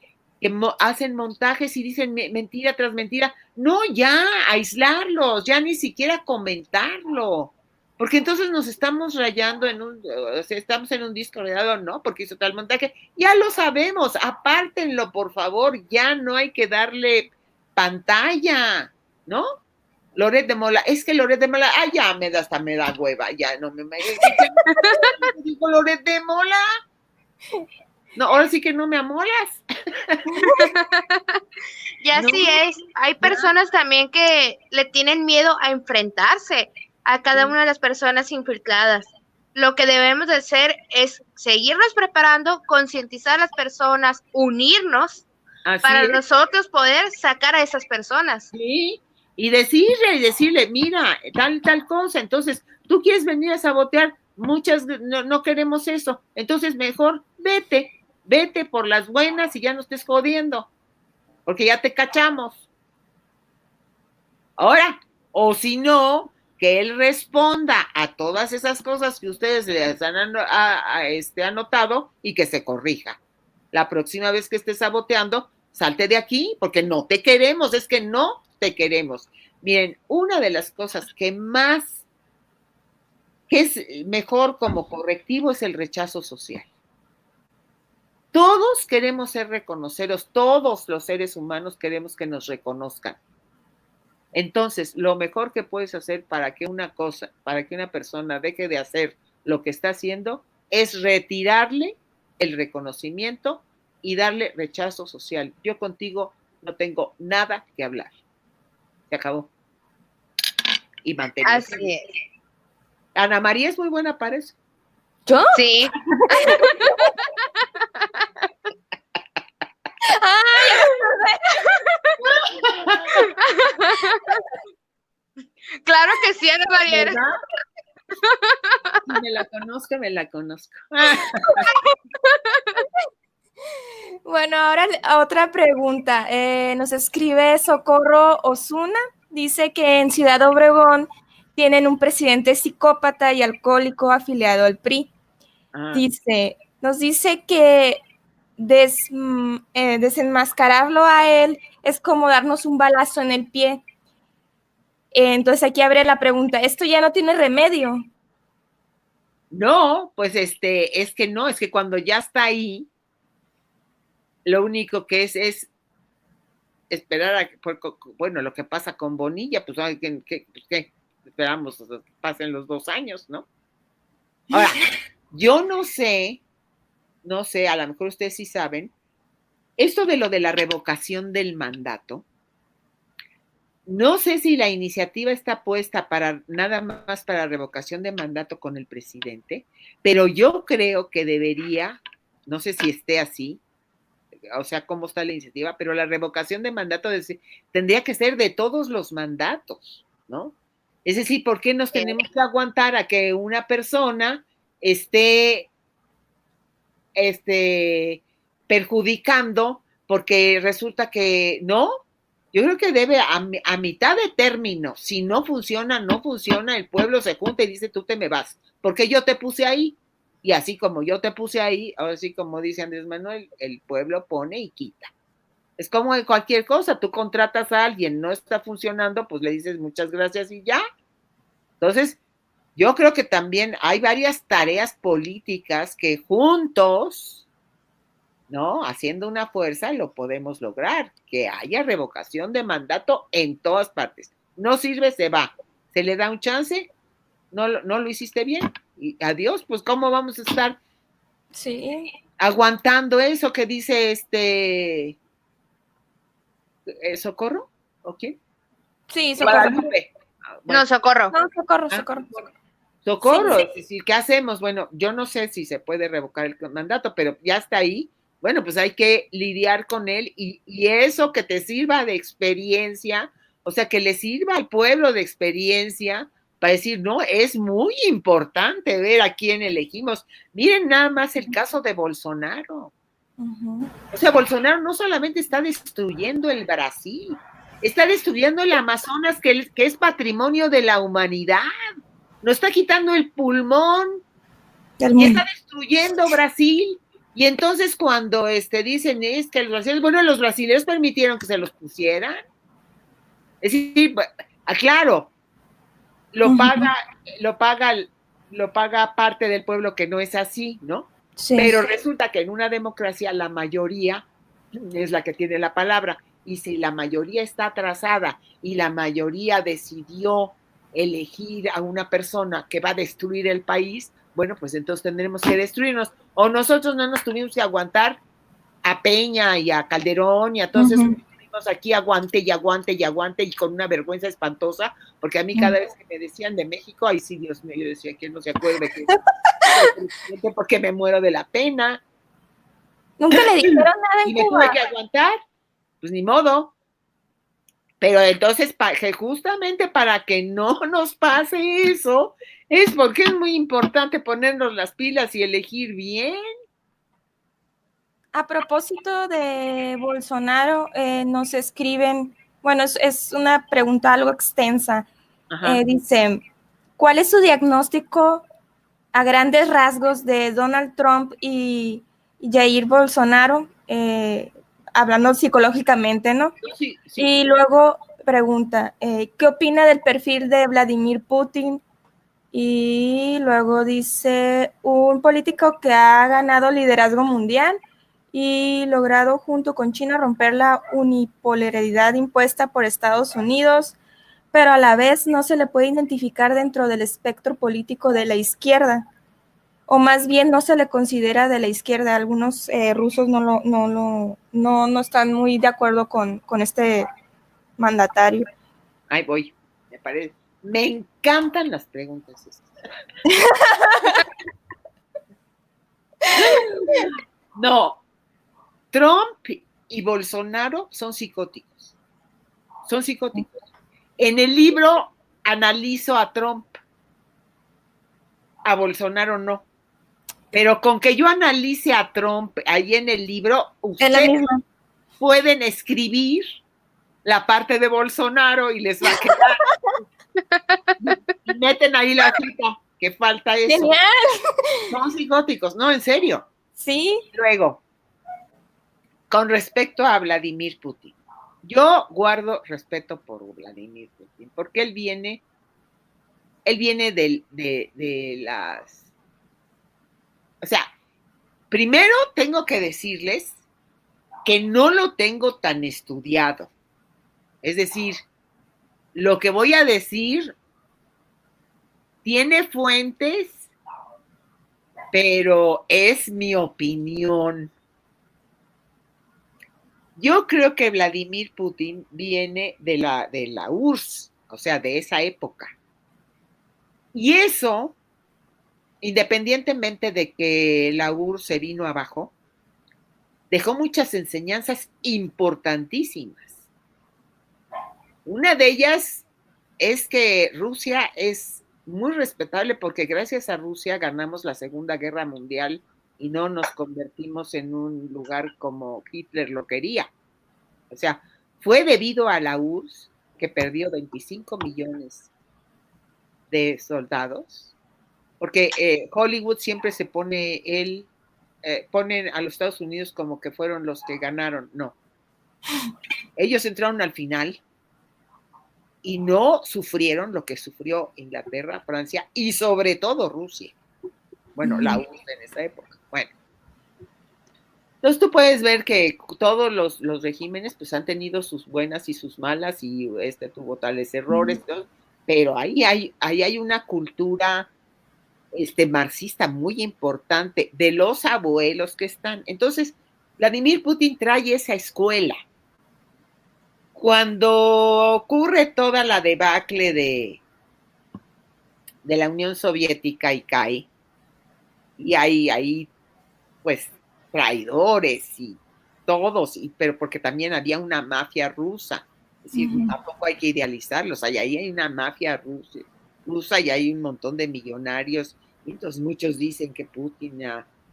hacen montajes y dicen mentira tras mentira. No, ya, aislarlos, ya ni siquiera comentarlo. Porque entonces nos estamos rayando o sea, estamos en un disco rayado, ¿no? Porque hizo tal montaje. Ya lo sabemos, apártenlo, por favor, ya no hay que darle pantalla, ¿no? Loret de Mola, es que Loret de Mola, ya hasta me da hueva, ya no me digo Loret de Mola. No, ahora sí que no me amolas. Y así es. Hay personas también que le tienen miedo a enfrentarse a cada una de las personas infiltradas. Lo que debemos de hacer es seguirnos preparando, concientizar a las personas, unirnos Así para es. nosotros poder sacar a esas personas. Sí, y decirle, mira, tal cosa. Entonces, tú quieres venir a sabotear, no queremos eso. Entonces, mejor vete por las buenas y ya no estés jodiendo, porque ya te cachamos. Ahora, o si no, que él responda a todas esas cosas que ustedes les han anotado y que se corrija. La próxima vez que estés saboteando, salte de aquí, porque no te queremos, es que no te queremos. Miren, una de las cosas que es mejor como correctivo es el rechazo social. Todos queremos ser reconocidos, todos los seres humanos queremos que nos reconozcan. Entonces, lo mejor que puedes hacer para que una persona deje de hacer lo que está haciendo es retirarle el reconocimiento y darle rechazo social. Yo contigo no tengo nada que hablar. Se acabó. Y mantener. Así es. Ana María es muy buena para eso. ¿Yo? Sí. Claro que sí, Ana María. Si me la conozco. Bueno, ahora otra pregunta. Nos escribe Socorro Osuna. Dice que en Ciudad Obregón tienen un presidente psicópata y alcohólico afiliado al PRI. Nos dice que desenmascararlo a él es como darnos un balazo en el pie. Entonces aquí abre la pregunta, ¿esto ya no tiene remedio? No, pues es que no, es que cuando ya está ahí, lo único que es esperar bueno, lo que pasa con Bonilla, pues ¿qué? Esperamos pasen los 2 años, ¿no? Ahora, yo no sé, a lo mejor ustedes sí saben, esto de lo de la revocación del mandato, no sé si la iniciativa está puesta para nada más para revocación de mandato con el presidente, pero yo creo que debería, no sé si esté así, o sea, cómo está la iniciativa, pero la revocación de mandato tendría que ser de todos los mandatos, ¿no? Es decir, ¿por qué nos tenemos que aguantar a que una persona esté perjudicando porque resulta que no? Yo creo que debe a mitad de término, si no funciona, el pueblo se junta y dice, tú te me vas, porque yo te puse ahí. Y así como yo te puse ahí, ahora sí como dice Andrés Manuel, el pueblo pone y quita. Es como en cualquier cosa, tú contratas a alguien, no está funcionando, pues le dices muchas gracias y ya. Entonces, yo creo que también hay varias tareas políticas que juntos, ¿no? Haciendo una fuerza lo podemos lograr, que haya revocación de mandato en todas partes. no sirve, se va. Se le da un chance, no lo hiciste bien, y adiós, pues ¿cómo vamos a estar aguantando eso que dice Socorro? ¿O quién? Sí, Socorro. Guadalupe. Bueno. No, Socorro. No, Socorro. Socorro, sí. ¿Qué hacemos? Bueno, yo no sé si se puede revocar el mandato, pero ya está ahí. Bueno, pues hay que lidiar con él y eso que te sirva de experiencia, o sea, que le sirva al pueblo de experiencia para decir, no, es muy importante ver a quién elegimos. Miren nada más el caso de Bolsonaro. O sea, Bolsonaro no solamente está destruyendo el Brasil, está destruyendo el Amazonas, que es patrimonio de la humanidad. Nos está quitando el pulmón y está destruyendo Brasil. Y entonces cuando dicen es que los brasileños permitieron que se los pusieran. Es decir, claro, lo paga parte del pueblo que no es así, ¿no? Sí. Pero resulta que en una democracia la mayoría es la que tiene la palabra. Y si la mayoría está atrasada y la mayoría decidió elegir a una persona que va a destruir el país, bueno, pues entonces tendremos que destruirnos. O nosotros no nos tuvimos que aguantar a Peña y a Calderón y a todos esos que estuvimos aquí, aguante y con una vergüenza espantosa, porque a mí cada vez que me decían de México, ay sí, Dios mío, yo decía que no se acuerde que porque me muero de la pena. Nunca le dijeron nada en y Cuba. Y me tuve que aguantar, pues ni modo. Pero entonces, justamente para que no nos pase eso, es porque es muy importante ponernos las pilas y elegir bien. A propósito de Bolsonaro, nos escriben, bueno, es una pregunta algo extensa. Dice, ¿cuál es su diagnóstico a grandes rasgos de Donald Trump y Jair Bolsonaro? Hablando psicológicamente, ¿no? Sí. Y luego pregunta, ¿qué opina del perfil de Vladimir Putin? Y luego dice, un político que ha ganado liderazgo mundial y logrado junto con China romper la unipolaridad impuesta por Estados Unidos, pero a la vez no se le puede identificar dentro del espectro político de la izquierda, o más bien no se le considera de la izquierda. Algunos rusos no están muy de acuerdo con este mandatario. Ahí voy, me parece. Me encantan las preguntas. No, Trump y Bolsonaro son psicóticos. En el libro analizo a Trump, a Bolsonaro no. Pero con que yo analice a Trump ahí en el libro, ustedes pueden escribir la parte de Bolsonaro y les va a quedar. Y meten ahí la cita, que falta eso. ¡Genial! Son psicóticos, no, en serio. Sí. Luego, con respecto a Vladimir Putin, yo guardo respeto por Vladimir Putin, porque él viene de las... O sea, primero tengo que decirles que no lo tengo tan estudiado. Es decir, lo que voy a decir tiene fuentes, pero es mi opinión. Yo creo que Vladimir Putin viene de la URSS, o sea, de esa época. Y eso, independientemente de que la URSS se vino abajo, dejó muchas enseñanzas importantísimas. Una de ellas es que Rusia es muy respetable porque gracias a Rusia ganamos la Segunda Guerra Mundial y no nos convertimos en un lugar como Hitler lo quería. O sea, fue debido a la URSS que perdió 25 millones de soldados, porque Hollywood siempre se pone ponen a los Estados Unidos como que fueron los que ganaron. No. Ellos entraron al final y no sufrieron lo que sufrió Inglaterra, Francia y sobre todo Rusia. Bueno, la URSS en esa época. Bueno. Entonces tú puedes ver que todos los regímenes pues han tenido sus buenas y sus malas y tuvo tales errores, ¿no? Pero ahí hay una cultura marxista muy importante de los abuelos que están. Entonces, Vladimir Putin trae esa escuela. Cuando ocurre toda la debacle de la Unión Soviética y cae, y hay pues traidores y todos, pero porque también había una mafia rusa, es decir, tampoco hay que idealizarlos, ahí hay una mafia rusa y hay un montón de millonarios, y entonces muchos dicen que Putin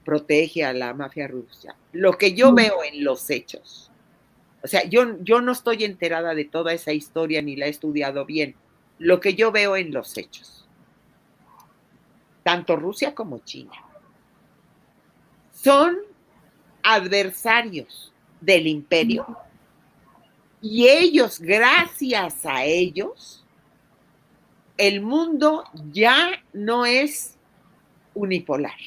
protege a la mafia rusa. Lo que yo veo en los hechos, o sea, yo no estoy enterada de toda esa historia ni la he estudiado bien, lo que yo veo en los hechos, tanto Rusia como China, son adversarios del imperio y ellos, gracias a ellos, el mundo ya no es unipolar,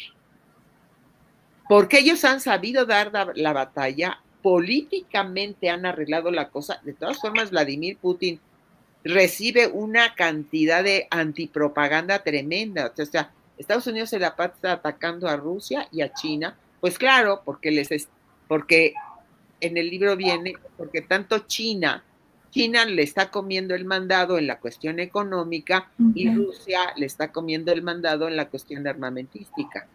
porque ellos han sabido dar la batalla, políticamente han arreglado la cosa. De todas formas, Vladimir Putin recibe una cantidad de antipropaganda tremenda, o sea, Estados Unidos se la pasa atacando a Rusia y a China, pues claro, porque en el libro viene, porque tanto China le está comiendo el mandado en la cuestión económica y Rusia le está comiendo el mandado en la cuestión armamentística.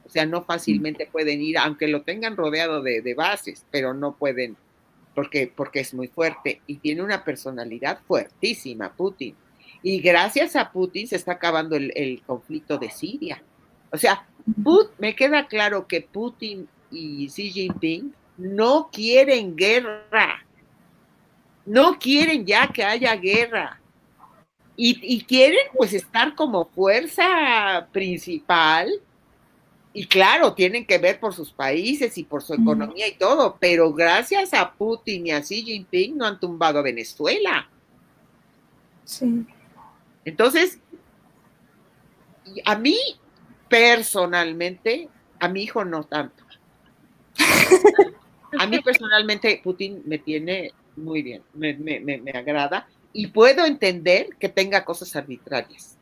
O sea, no fácilmente pueden ir, aunque lo tengan rodeado de bases, pero no pueden, porque es muy fuerte y tiene una personalidad fuertísima, Putin. Y gracias a Putin se está acabando el conflicto de Siria. O sea, me queda claro que Putin y Xi Jinping no quieren guerra, no quieren ya que haya guerra y quieren pues estar como fuerza principal y claro, tienen que ver por sus países y por su economía y todo, pero gracias a Putin y a Xi Jinping no han tumbado a Venezuela. Sí. Entonces, a mí personalmente, a mi hijo no tanto. A mí personalmente Putin me tiene muy bien, me agrada y puedo entender que tenga cosas arbitrarias.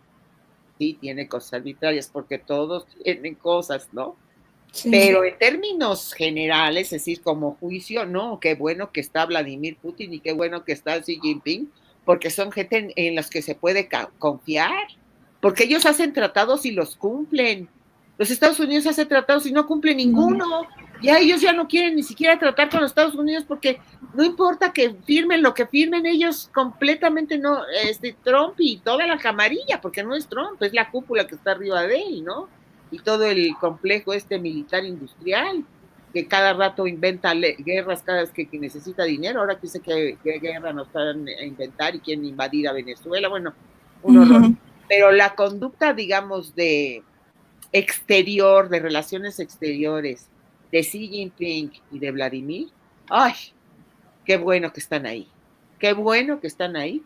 Sí, tiene cosas arbitrarias porque todos tienen cosas, ¿no? Sí. Pero en términos generales, es decir, como juicio, no, qué bueno que está Vladimir Putin y qué bueno que está Xi Jinping, porque son gente en las que se puede confiar, porque ellos hacen tratados y los cumplen. Los Estados Unidos hacen tratados y no cumplen ninguno. Ya ellos ya no quieren ni siquiera tratar con los Estados Unidos porque no importa que firmen lo que firmen, ellos completamente no, Trump y toda la camarilla, porque no es Trump, es la cúpula que está arriba de él, ¿no? Y todo el complejo militar industrial, que cada rato inventa guerras cada vez que necesita dinero. Ahora que dice que guerra nos van a inventar y quieren invadir a Venezuela, bueno, un horror. Pero la conducta, digamos, de exterior, de relaciones exteriores, de Xi Jinping y de Vladimir, ¡ay! Qué bueno que están ahí. Qué bueno que están ahí.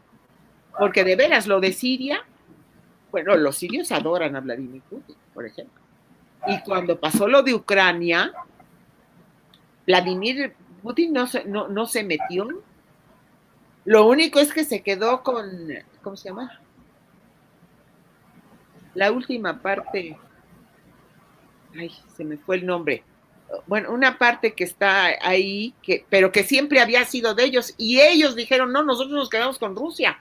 Porque de veras, lo de Siria, bueno, los sirios adoran a Vladimir Putin, por ejemplo. Y cuando pasó lo de Ucrania, Vladimir Putin no se metió. Lo único es que se quedó con, ¿cómo se llama? La última parte, ay, se me fue el nombre. Bueno, una parte que está ahí, pero que siempre había sido de ellos, y ellos dijeron, no, nosotros nos quedamos con Rusia.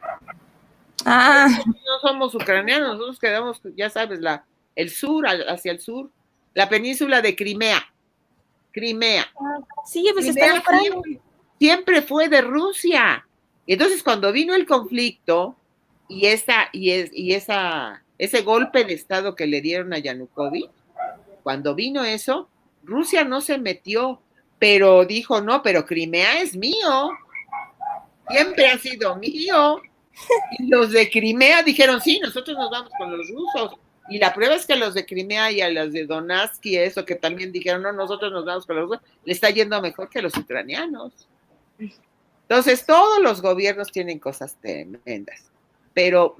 No somos ucranianos, nosotros quedamos, ya sabes, el sur, hacia el sur, la península de Crimea. Sí, pues Crimea siempre fue de Rusia. Entonces, cuando vino el conflicto y ese golpe de estado que le dieron a Yanukovych, cuando vino eso, Rusia no se metió, pero dijo, no, pero Crimea es mío, siempre ha sido mío. Y los de Crimea dijeron, sí, nosotros nos vamos con los rusos. Y la prueba es que a los de Crimea y a los de Donetsk y eso, que también dijeron, no, nosotros nos vamos con los rusos, le está yendo mejor que a los ucranianos. Entonces, todos los gobiernos tienen cosas tremendas. Pero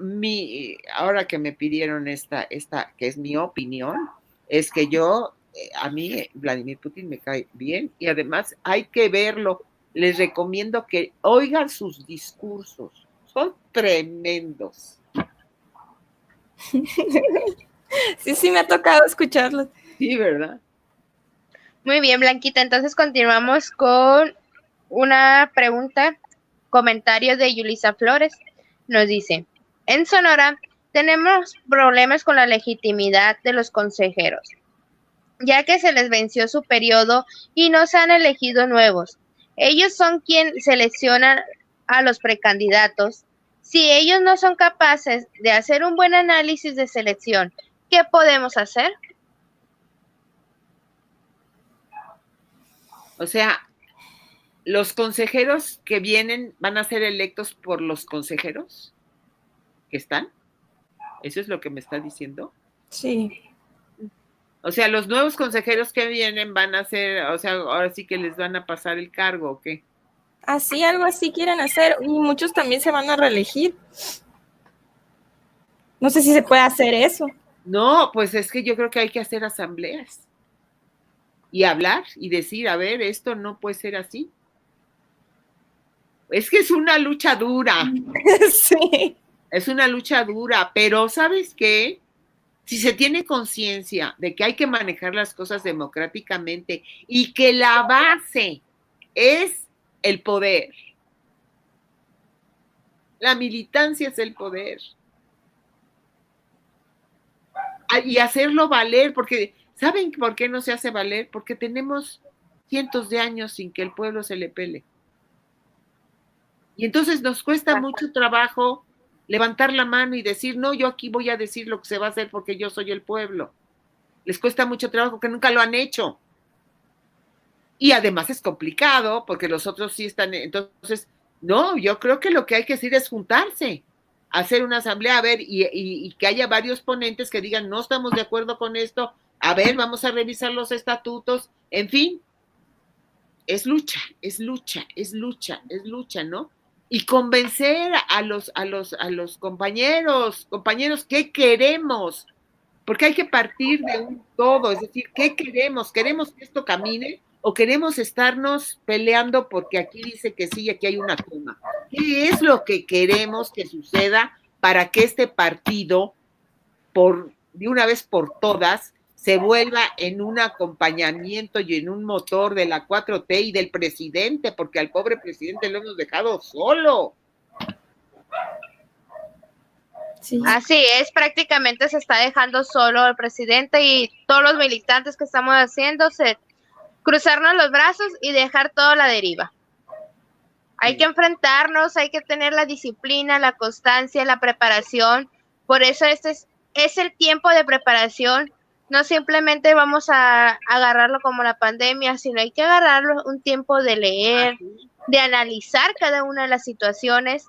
ahora que me pidieron esta, que es mi opinión, es que yo a mí Vladimir Putin me cae bien y además hay que verlo. Les recomiendo que oigan sus discursos. Son tremendos. Sí, me ha tocado escucharlos. Sí, ¿verdad? Muy bien, Blanquita. Entonces continuamos con una pregunta, comentario de Yulisa Flores. Nos dice, en Sonora tenemos problemas con la legitimidad de los consejeros, ya que se les venció su periodo y no se han elegido nuevos. Ellos son quienes seleccionan a los precandidatos. Si ellos no son capaces de hacer un buen análisis de selección, ¿qué podemos hacer? O sea, los consejeros que vienen van a ser electos por los consejeros que están. ¿Eso es lo que me está diciendo? Sí. O sea, los nuevos consejeros que vienen van a ser, o sea, ahora sí que les van a pasar el cargo, ¿o qué? Así, algo así quieren hacer, y muchos también se van a reelegir. No sé si se puede hacer eso. No, pues es que yo creo que hay que hacer asambleas y hablar y decir, a ver, esto no puede ser así. Es que es una lucha dura. Sí. Es una lucha dura, pero ¿sabes qué? Si se tiene conciencia de que hay que manejar las cosas democráticamente y que la base es el poder, la militancia es el poder, y hacerlo valer, porque ¿saben por qué no se hace valer? Porque tenemos cientos de años sin que el pueblo se le pele. Y entonces nos cuesta mucho trabajo levantar la mano y decir, no, yo aquí voy a decir lo que se va a hacer porque yo soy el pueblo. Les cuesta mucho trabajo porque nunca lo han hecho. Y además es complicado porque los otros sí están, entonces, no, yo creo que lo que hay que hacer es juntarse, hacer una asamblea, a ver, y que haya varios ponentes que digan, no estamos de acuerdo con esto, a ver, vamos a revisar los estatutos, en fin, es lucha, es lucha, es lucha, es lucha, ¿no? Y convencer a los compañeros, ¿qué queremos? Porque hay que partir de un todo, es decir, ¿qué queremos? ¿Queremos que esto camine o queremos estarnos peleando porque aquí dice que sí y aquí hay una coma? ¿Qué es lo que queremos que suceda para que este partido, de una vez por todas, se vuelva en un acompañamiento y en un motor de la 4T y del presidente, porque al pobre presidente lo hemos dejado solo? Sí. Así es, prácticamente se está dejando solo el presidente y todos los militantes que estamos haciendo, cruzarnos los brazos y dejar todo a la deriva. Hay que enfrentarnos, hay que tener la disciplina, la constancia, la preparación. Por eso este es el tiempo de preparación. No simplemente vamos a agarrarlo como la pandemia, sino hay que agarrarlo un tiempo de leer, de analizar cada una de las situaciones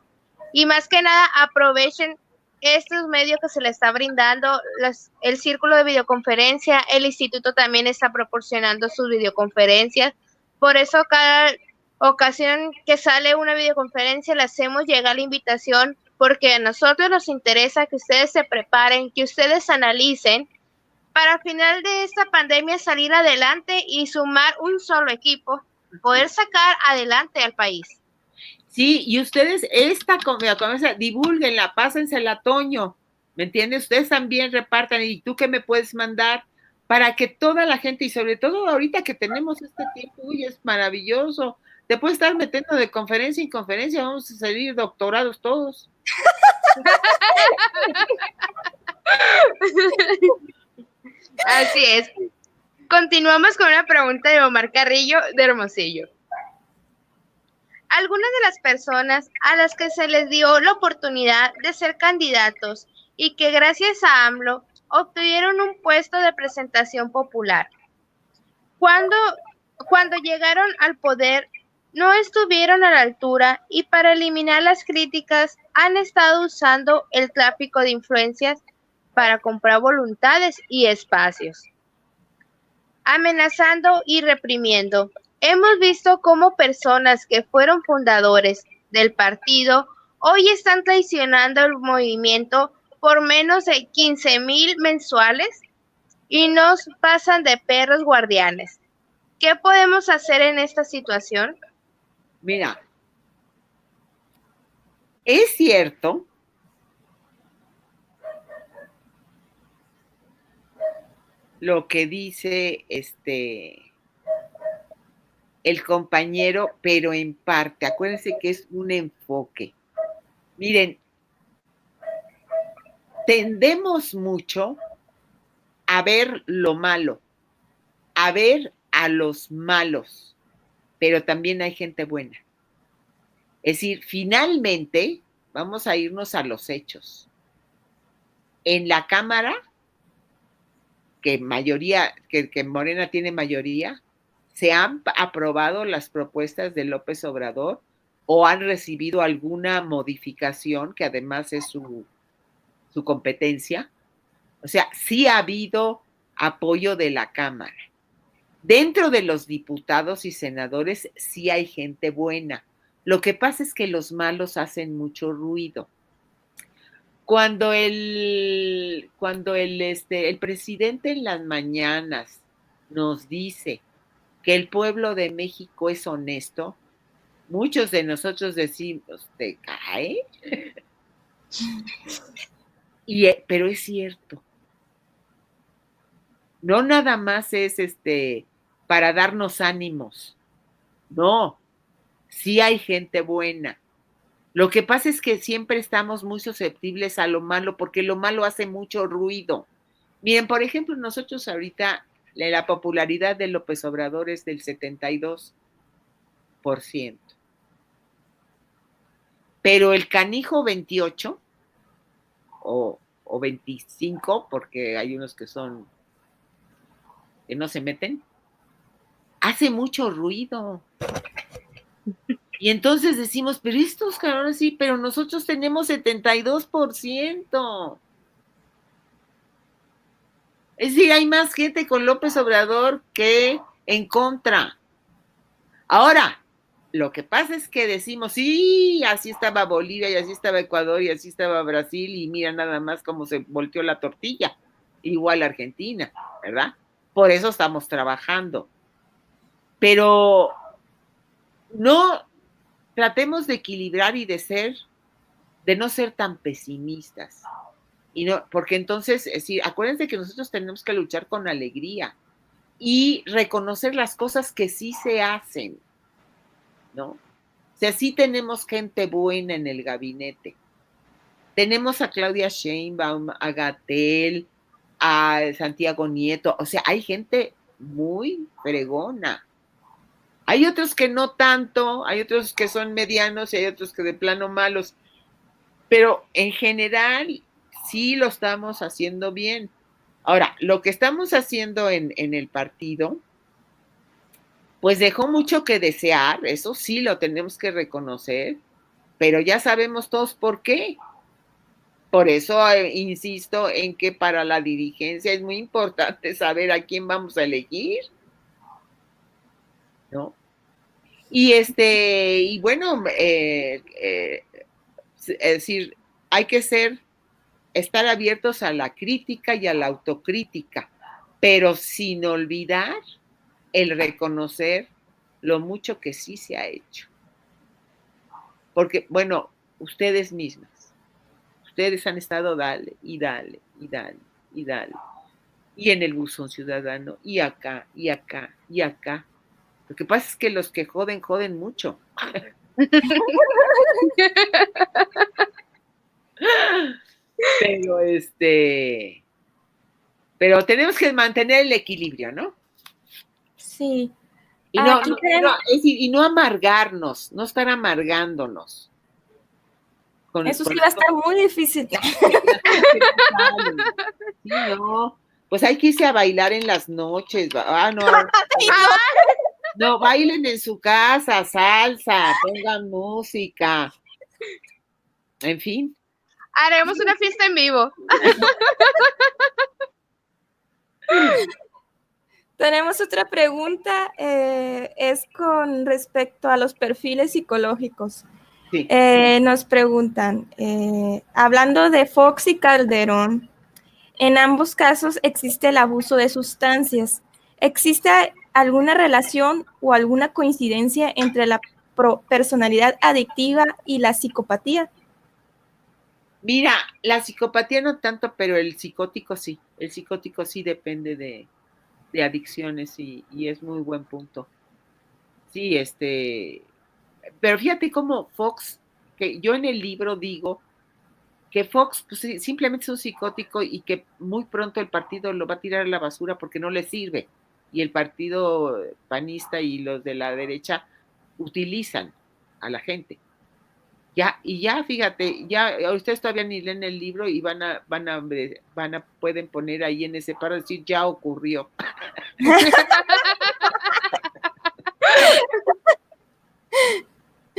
y más que nada aprovechen estos medios que se le está brindando, el círculo de videoconferencia, el instituto también está proporcionando sus videoconferencias. Por eso cada ocasión que sale una videoconferencia le hacemos llegar la invitación porque a nosotros nos interesa que ustedes se preparen, que ustedes analicen para al final de esta pandemia salir adelante y sumar un solo equipo, poder sacar adelante al país. Sí, y ustedes esta conversa, divúlguenla, pásensela, Toño, ¿me entiendes? Ustedes también repartan, y tú qué me puedes mandar para que toda la gente, y sobre todo ahorita que tenemos este tiempo, uy, es maravilloso, te puedes estar metiendo de conferencia en conferencia, vamos a salir doctorados todos. Así es. Continuamos con una pregunta de Omar Carrillo de Hermosillo. Algunas de las personas a las que se les dio la oportunidad de ser candidatos y que gracias a AMLO obtuvieron un puesto de representación popular, cuando llegaron al poder no estuvieron a la altura y para eliminar las críticas han estado usando el tráfico de influencias para comprar voluntades y espacios, amenazando y reprimiendo. Hemos visto cómo personas que fueron fundadores del partido hoy están traicionando el movimiento por menos de 15,000 mensuales. y nos pasan de perros guardianes. ¿Qué podemos hacer en esta situación? Mira, es cierto lo que dice el compañero, pero en parte. Acuérdense que es un enfoque. Miren, tendemos mucho a ver lo malo, a ver a los malos, pero también hay gente buena. Es decir, finalmente vamos a irnos a los hechos. En la Cámara, que Morena tiene mayoría, se han aprobado las propuestas de López Obrador o han recibido alguna modificación, que además es su competencia. O sea, sí ha habido apoyo de la Cámara. Dentro de los diputados y senadores sí hay gente buena. Lo que pasa es que los malos hacen mucho ruido. Cuando el presidente en las mañanas nos dice que el pueblo de México es honesto, muchos de nosotros decimos, ¿te cae? Pero es cierto. No nada más es para darnos ánimos. No, sí hay gente buena. Lo que pasa es que siempre estamos muy susceptibles a lo malo, porque lo malo hace mucho ruido. Miren, por ejemplo, nosotros ahorita la popularidad de López Obrador es del 72%. Pero el canijo 28 o 25, porque hay unos que no se meten, hace mucho ruido. Y entonces decimos, pero estos cabrones sí, pero nosotros tenemos 72%. Es decir, hay más gente con López Obrador que en contra. Ahora, lo que pasa es que decimos, sí, así estaba Bolivia, y así estaba Ecuador, y así estaba Brasil, y mira nada más cómo se volteó la tortilla. Igual Argentina, ¿verdad? Por eso estamos trabajando. Pero no tratemos de equilibrar y de no ser tan pesimistas. Y no, porque entonces, es decir, acuérdense que nosotros tenemos que luchar con alegría y reconocer las cosas que sí se hacen, ¿no? O sea, sí tenemos gente buena en el gabinete. Tenemos a Claudia Sheinbaum, a Gatell, a Santiago Nieto, o sea, hay gente muy fregona. Hay otros que no tanto, hay otros que son medianos y hay otros que de plano malos, pero en general sí lo estamos haciendo bien. Ahora, lo que estamos haciendo en el partido, pues dejó mucho que desear, eso sí lo tenemos que reconocer, pero ya sabemos todos por qué. Por eso insisto en que para la dirigencia es muy importante saber a quién vamos a elegir, ¿no? Y bueno, es decir, hay que estar abiertos a la crítica y a la autocrítica, pero sin olvidar el reconocer lo mucho que sí se ha hecho. Porque, bueno, ustedes mismas, ustedes han estado dale, y dale, y dale, y dale. Y en el buzón ciudadano, y acá, y acá, y acá. Lo que pasa es que los que joden mucho. Pero tenemos que mantener el equilibrio, ¿no? Sí. Y no amargarnos, no estar amargándonos. Eso sí va a estar muy difícil. Sí, no, pues hay que irse a bailar en las noches. No, bailen en su casa, salsa, pongan música. En fin. Haremos una fiesta en vivo. Tenemos otra pregunta, es con respecto a los perfiles psicológicos. Sí. Nos preguntan, hablando de Fox y Calderón, En ambos casos existe el abuso de sustancias. ¿Existe alguna relación o alguna coincidencia entre la personalidad adictiva y la psicopatía? Mira, la psicopatía no tanto, pero el psicótico sí. El psicótico sí depende de adicciones y es muy buen punto. Sí, pero fíjate cómo Fox, que yo en el libro digo que Fox pues, simplemente es un psicótico y que muy pronto el partido lo va a tirar a la basura porque no le sirve. Y el partido panista y los de la derecha utilizan a la gente. Ya, y ya, fíjate, ya ustedes todavía ni leen el libro y pueden poner ahí en ese párrafo decir ya ocurrió.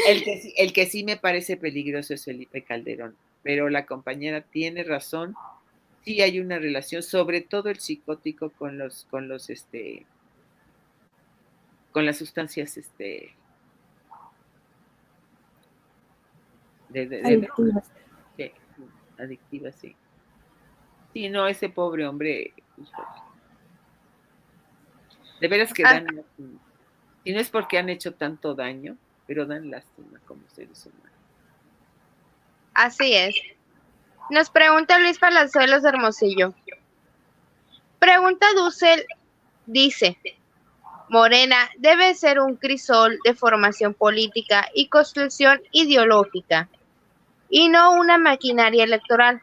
El que sí me parece peligroso es Felipe Calderón, pero la compañera tiene razón, sí hay una relación, sobre todo el psicótico con las sustancias, Adictivas. de adictivas, sí. Sí, no, ese pobre hombre, de veras que dan lástima. Y no es porque han hecho tanto daño, pero dan lástima como seres humanos. Así es. Nos pregunta Luis Palazuelos de Hermosillo. Pregunta Dussel, dice, Morena debe ser un crisol de formación política y construcción ideológica, y no una maquinaria electoral.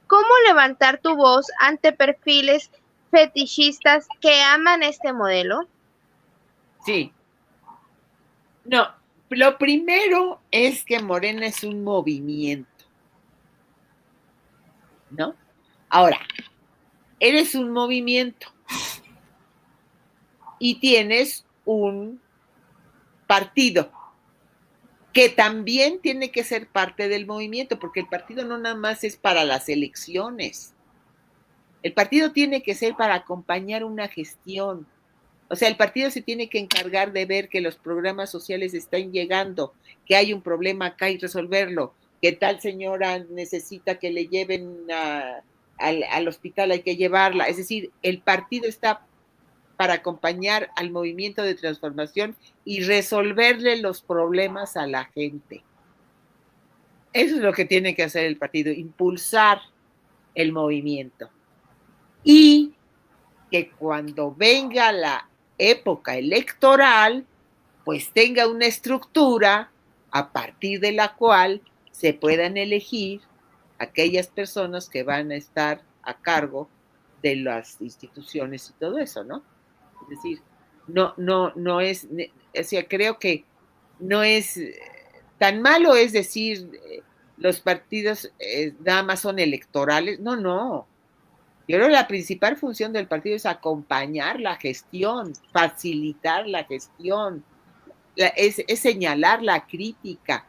¿Cómo levantar tu voz ante perfiles fetichistas que aman este modelo? Sí. No, lo primero es que Morena es un movimiento, ¿no? Ahora, eres un movimiento y tienes un partido que también tiene que ser parte del movimiento, porque el partido no nada más es para las elecciones. El partido tiene que ser para acompañar una gestión. O sea, el partido se tiene que encargar de ver que los programas sociales están llegando, que hay un problema acá y resolverlo, que tal señora necesita que le lleven al hospital, hay que llevarla. Es decir, el partido está para acompañar al movimiento de transformación y resolverle los problemas a la gente. Eso es lo que tiene que hacer el partido, impulsar el movimiento. Y que cuando venga la época electoral, pues tenga una estructura a partir de la cual se puedan elegir aquellas personas que van a estar a cargo de las instituciones y todo eso, ¿no? Es decir, no es, o sea, creo que no es tan malo es decir, los partidos nada más son electorales, no. Yo creo que la principal función del partido es acompañar la gestión, facilitar la gestión, es señalar la crítica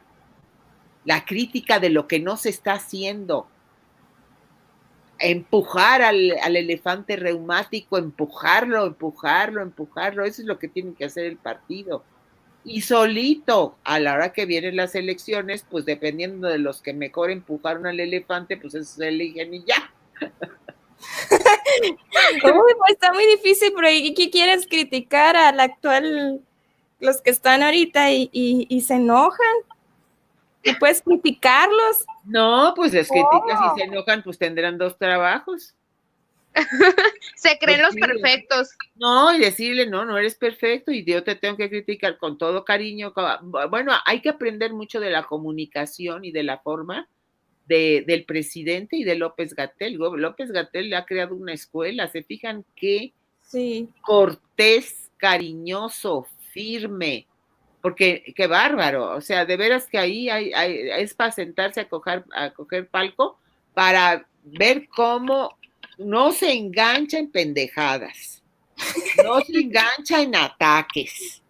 de lo que no se está haciendo, empujar al elefante reumático, empujarlo, eso es lo que tiene que hacer el partido. Y solito, a la hora que vienen las elecciones, pues dependiendo de los que mejor empujaron al elefante, pues esos se eligen y ya. Uy, pues está muy difícil, pero ¿qué quieres criticar al actual, los que están ahorita y se enojan? ¿Y puedes criticarlos? No, pues les criticas y se enojan, pues tendrán 2 trabajos. Se creen los perfectos. No, y decirle, no eres perfecto y yo te tengo que criticar con todo cariño. Bueno, hay que aprender mucho de la comunicación y de la forma del presidente y de López-Gatell. López-Gatell ha creado una escuela, ¿se fijan qué Sí. cortés, cariñoso, firme? Porque qué bárbaro, o sea, de veras que ahí es para sentarse a coger palco para ver cómo no se engancha en pendejadas, no se engancha en ataques,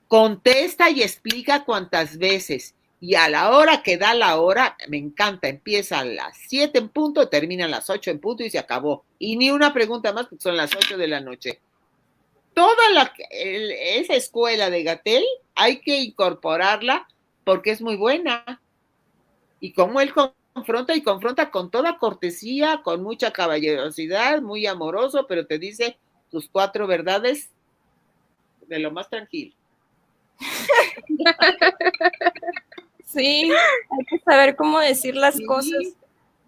contesta y explica cuantas veces, y a la hora que da la hora, me encanta, empieza a las 7 en punto, termina a las 8 en punto y se acabó, y ni una pregunta más porque son las 8 de la noche. Toda esa escuela de Gatell hay que incorporarla porque es muy buena. Y como él confronta y confronta con toda cortesía, con mucha caballerosidad, muy amoroso, pero te dice tus 4 verdades de lo más tranquilo. Sí, hay que saber cómo decir las Sí. cosas.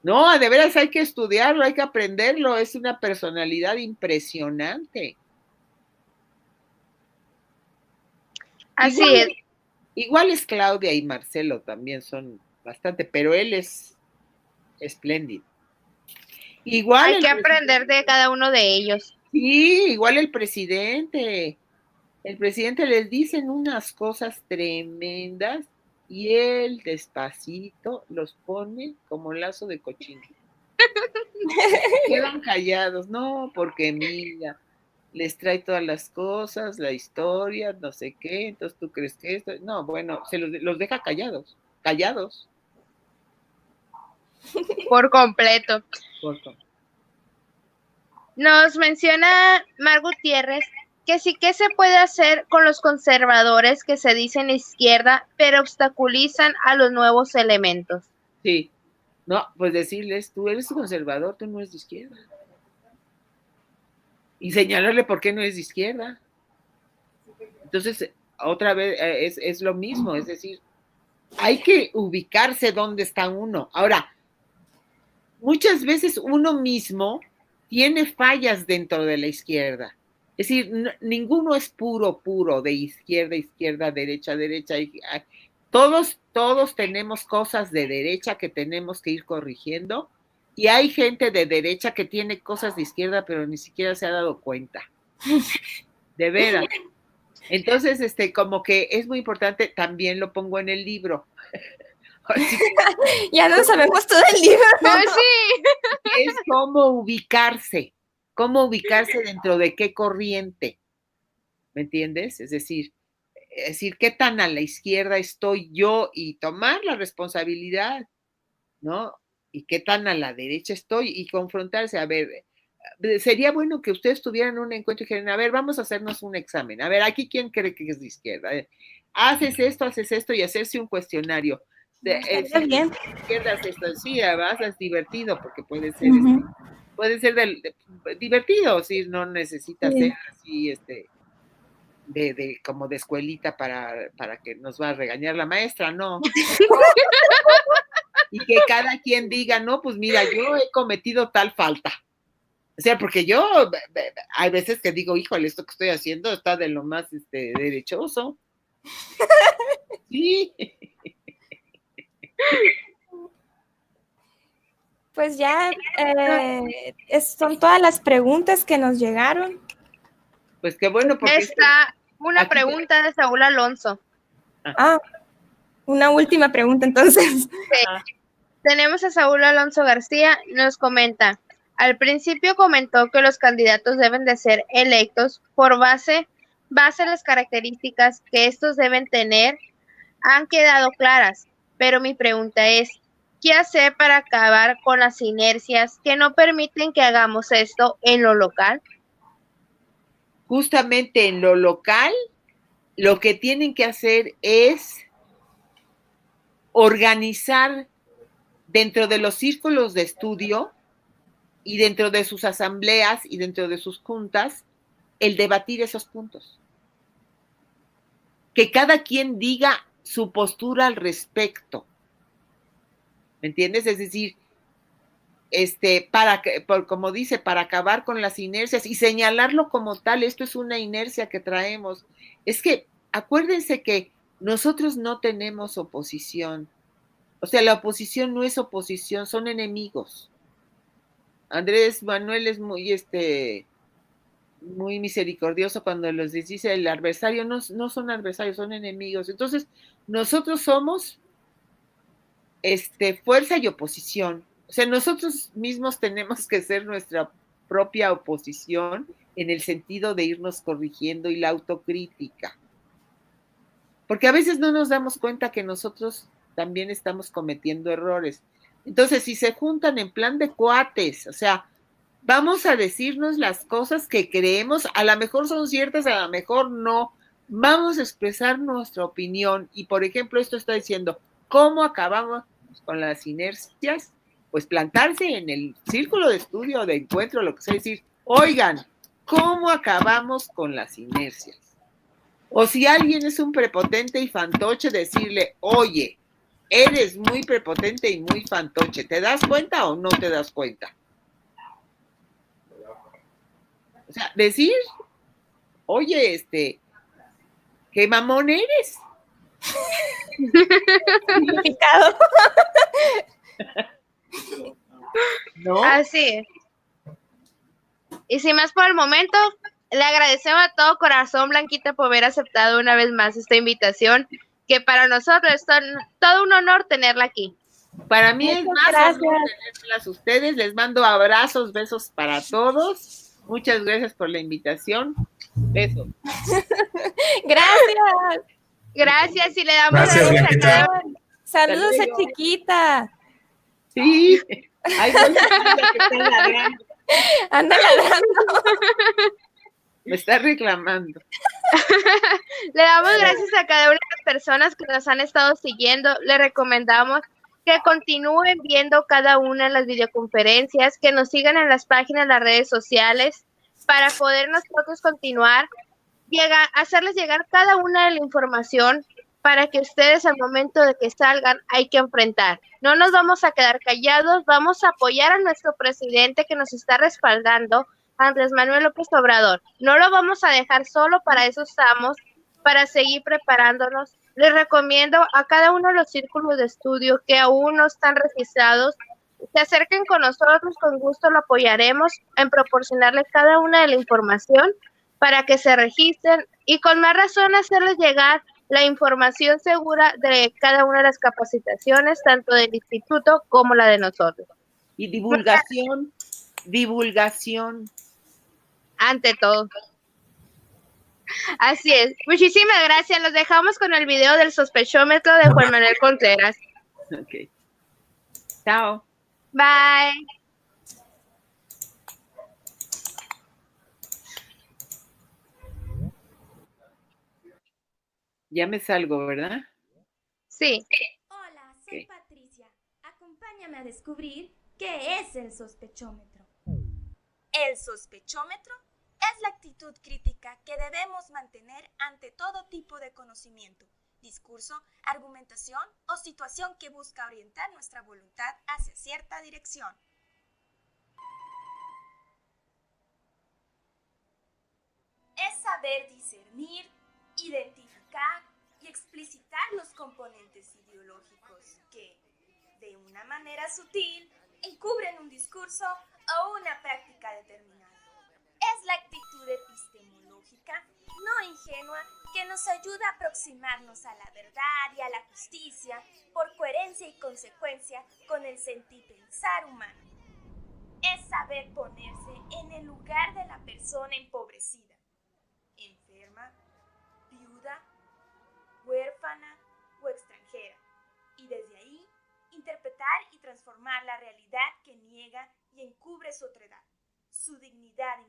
No, de veras hay que estudiarlo, hay que aprenderlo, es una personalidad impresionante. Así Igual, es. igual es Claudia y Marcelo también son bastante, pero él es espléndido. Igual Hay el que aprender de cada uno de ellos. Sí, igual el presidente. El presidente les dicen unas cosas tremendas y él despacito los pone como lazo de cochino. Quedan callados, no, porque mira, les trae todas las cosas, la historia, no sé qué, entonces tú crees que esto, no, bueno, los deja callados, callados. Por completo. Nos menciona Mar Gutiérrez que sí que se puede hacer con los conservadores que se dicen izquierda, pero obstaculizan a los nuevos elementos. Sí, no, pues decirles, tú eres conservador, tú no eres de izquierda. Y señalarle por qué no es de izquierda. Entonces, otra vez es lo mismo, es decir, hay que ubicarse dónde está uno. Ahora, muchas veces uno mismo tiene fallas dentro de la izquierda. Es decir, ninguno es puro de izquierda, derecha. Todos tenemos cosas de derecha que tenemos que ir corrigiendo. Y hay gente de derecha que tiene cosas de izquierda, pero ni siquiera se ha dado cuenta. De veras. Entonces, como que es muy importante, también lo pongo en el libro. Ya no sabemos todo el libro. No, sí. Es cómo ubicarse dentro de qué corriente. ¿Me entiendes? Es decir, qué tan a la izquierda estoy yo y tomar la responsabilidad, ¿no? Y qué tan a la derecha estoy y confrontarse. A ver, sería bueno que ustedes tuvieran un encuentro y dijeran, a ver, vamos a hacernos un examen. A ver, aquí quién cree que es de izquierda. Haces esto y hacerse un cuestionario. Está bien. Izquierdas esto, sí, además es divertido porque puede ser, Ujú. puede ser divertido, sí, no necesita ser así, como de escuelita para que nos va a regañar la maestra, no. Y que cada quien diga, no, pues mira, yo he cometido tal falta. O sea, porque yo, hay veces que digo, híjole, esto que estoy haciendo está de lo más derechoso. Sí. Pues ya son todas las preguntas que nos llegaron. Pues qué bueno, porque está una pregunta de Saúl Alonso. Una última pregunta entonces. Sí. Tenemos a Saúl Alonso García, nos comenta, al principio comentó que los candidatos deben de ser electos por base de las características que estos deben tener, han quedado claras, pero mi pregunta es, ¿qué hacer para acabar con las inercias que no permiten que hagamos esto en lo local? Justamente en lo local, lo que tienen que hacer es organizar dentro de los círculos de estudio y dentro de sus asambleas y dentro de sus juntas, el debatir esos puntos. Que cada quien diga su postura al respecto. ¿Me entiendes? Es decir, como dice, para acabar con las inercias y señalarlo como tal, esto es una inercia que traemos. Es que acuérdense que nosotros no tenemos oposición. O sea, la oposición no es oposición, son enemigos. Andrés Manuel es muy misericordioso cuando les dice el adversario, no son adversarios, son enemigos. Entonces, nosotros somos fuerza y oposición. O sea, nosotros mismos tenemos que ser nuestra propia oposición en el sentido de irnos corrigiendo y la autocrítica. Porque a veces no nos damos cuenta que nosotros también estamos cometiendo errores. Entonces, si se juntan en plan de cuates, o sea, vamos a decirnos las cosas que creemos, a lo mejor son ciertas, a lo mejor no, vamos a expresar nuestra opinión y, por ejemplo, esto está diciendo, ¿cómo acabamos con las inercias, pues plantarse en el círculo de estudio, de encuentro, lo que sea, decir, oigan, ¿cómo acabamos con las inercias? O si alguien es un prepotente y fantoche, decirle, oye, eres muy prepotente y muy fantoche, ¿te das cuenta o no te das cuenta? O sea, decir, oye, ¿qué mamón eres? Significado. ¿No? Así. Y sin más por el momento, le agradecemos a todo corazón, Blanquita, por haber aceptado una vez más esta invitación, que para nosotros es todo un honor tenerla aquí. Para mí es Muchas más gracias. honor tenerlas ustedes. Les mando abrazos, besos para todos. Muchas gracias por la invitación. Besos. Gracias. Gracias y le damos Gracias, gracias a Blanquita. cada Saludos Hasta a luego. Chiquita. Sí. Ay, bueno, que está ladrando. Anda ladrando. Me está reclamando. Le damos gracias a cada una de las personas que nos han estado siguiendo. Le recomendamos que continúen viendo cada una de las videoconferencias, que nos sigan en las páginas, las redes sociales, para poder nosotros continuar, hacerles llegar cada una de la información para que ustedes al momento de que salgan hay que enfrentar. No nos vamos a quedar callados, vamos a apoyar a nuestro presidente que nos está respaldando, Andrés Manuel López Obrador. No lo vamos a dejar solo, para eso estamos, para seguir preparándonos. Les recomiendo a cada uno de los círculos de estudio que aún no están registrados, se acerquen con nosotros, con gusto lo apoyaremos en proporcionarles cada una de la información para que se registren y con más razón hacerles llegar la información segura de cada una de las capacitaciones, tanto del instituto como la de nosotros. Y divulgación, Ante todo. Así es. Muchísimas gracias. Los dejamos con el video del sospechómetro de Juan Manuel Contreras. Ok. Chao. Bye. Ya me salgo, ¿verdad? Sí. Hola, soy Ok. Patricia. Acompáñame a descubrir qué es el sospechómetro. El sospechómetro es la actitud crítica que debemos mantener ante todo tipo de conocimiento, discurso, argumentación o situación que busca orientar nuestra voluntad hacia cierta dirección. Es saber discernir, identificar y explicitar los componentes ideológicos que, de una manera sutil, encubren un discurso o una práctica determinada. Es la actitud epistemológica, no ingenua, que nos ayuda a aproximarnos a la verdad y a la justicia por coherencia y consecuencia con el sentir pensar humano. Es saber ponerse en el lugar de la persona empobrecida, enferma, viuda, huérfana o extranjera, y desde ahí interpretar y transformar la realidad que niega y encubre su otredad, su dignidad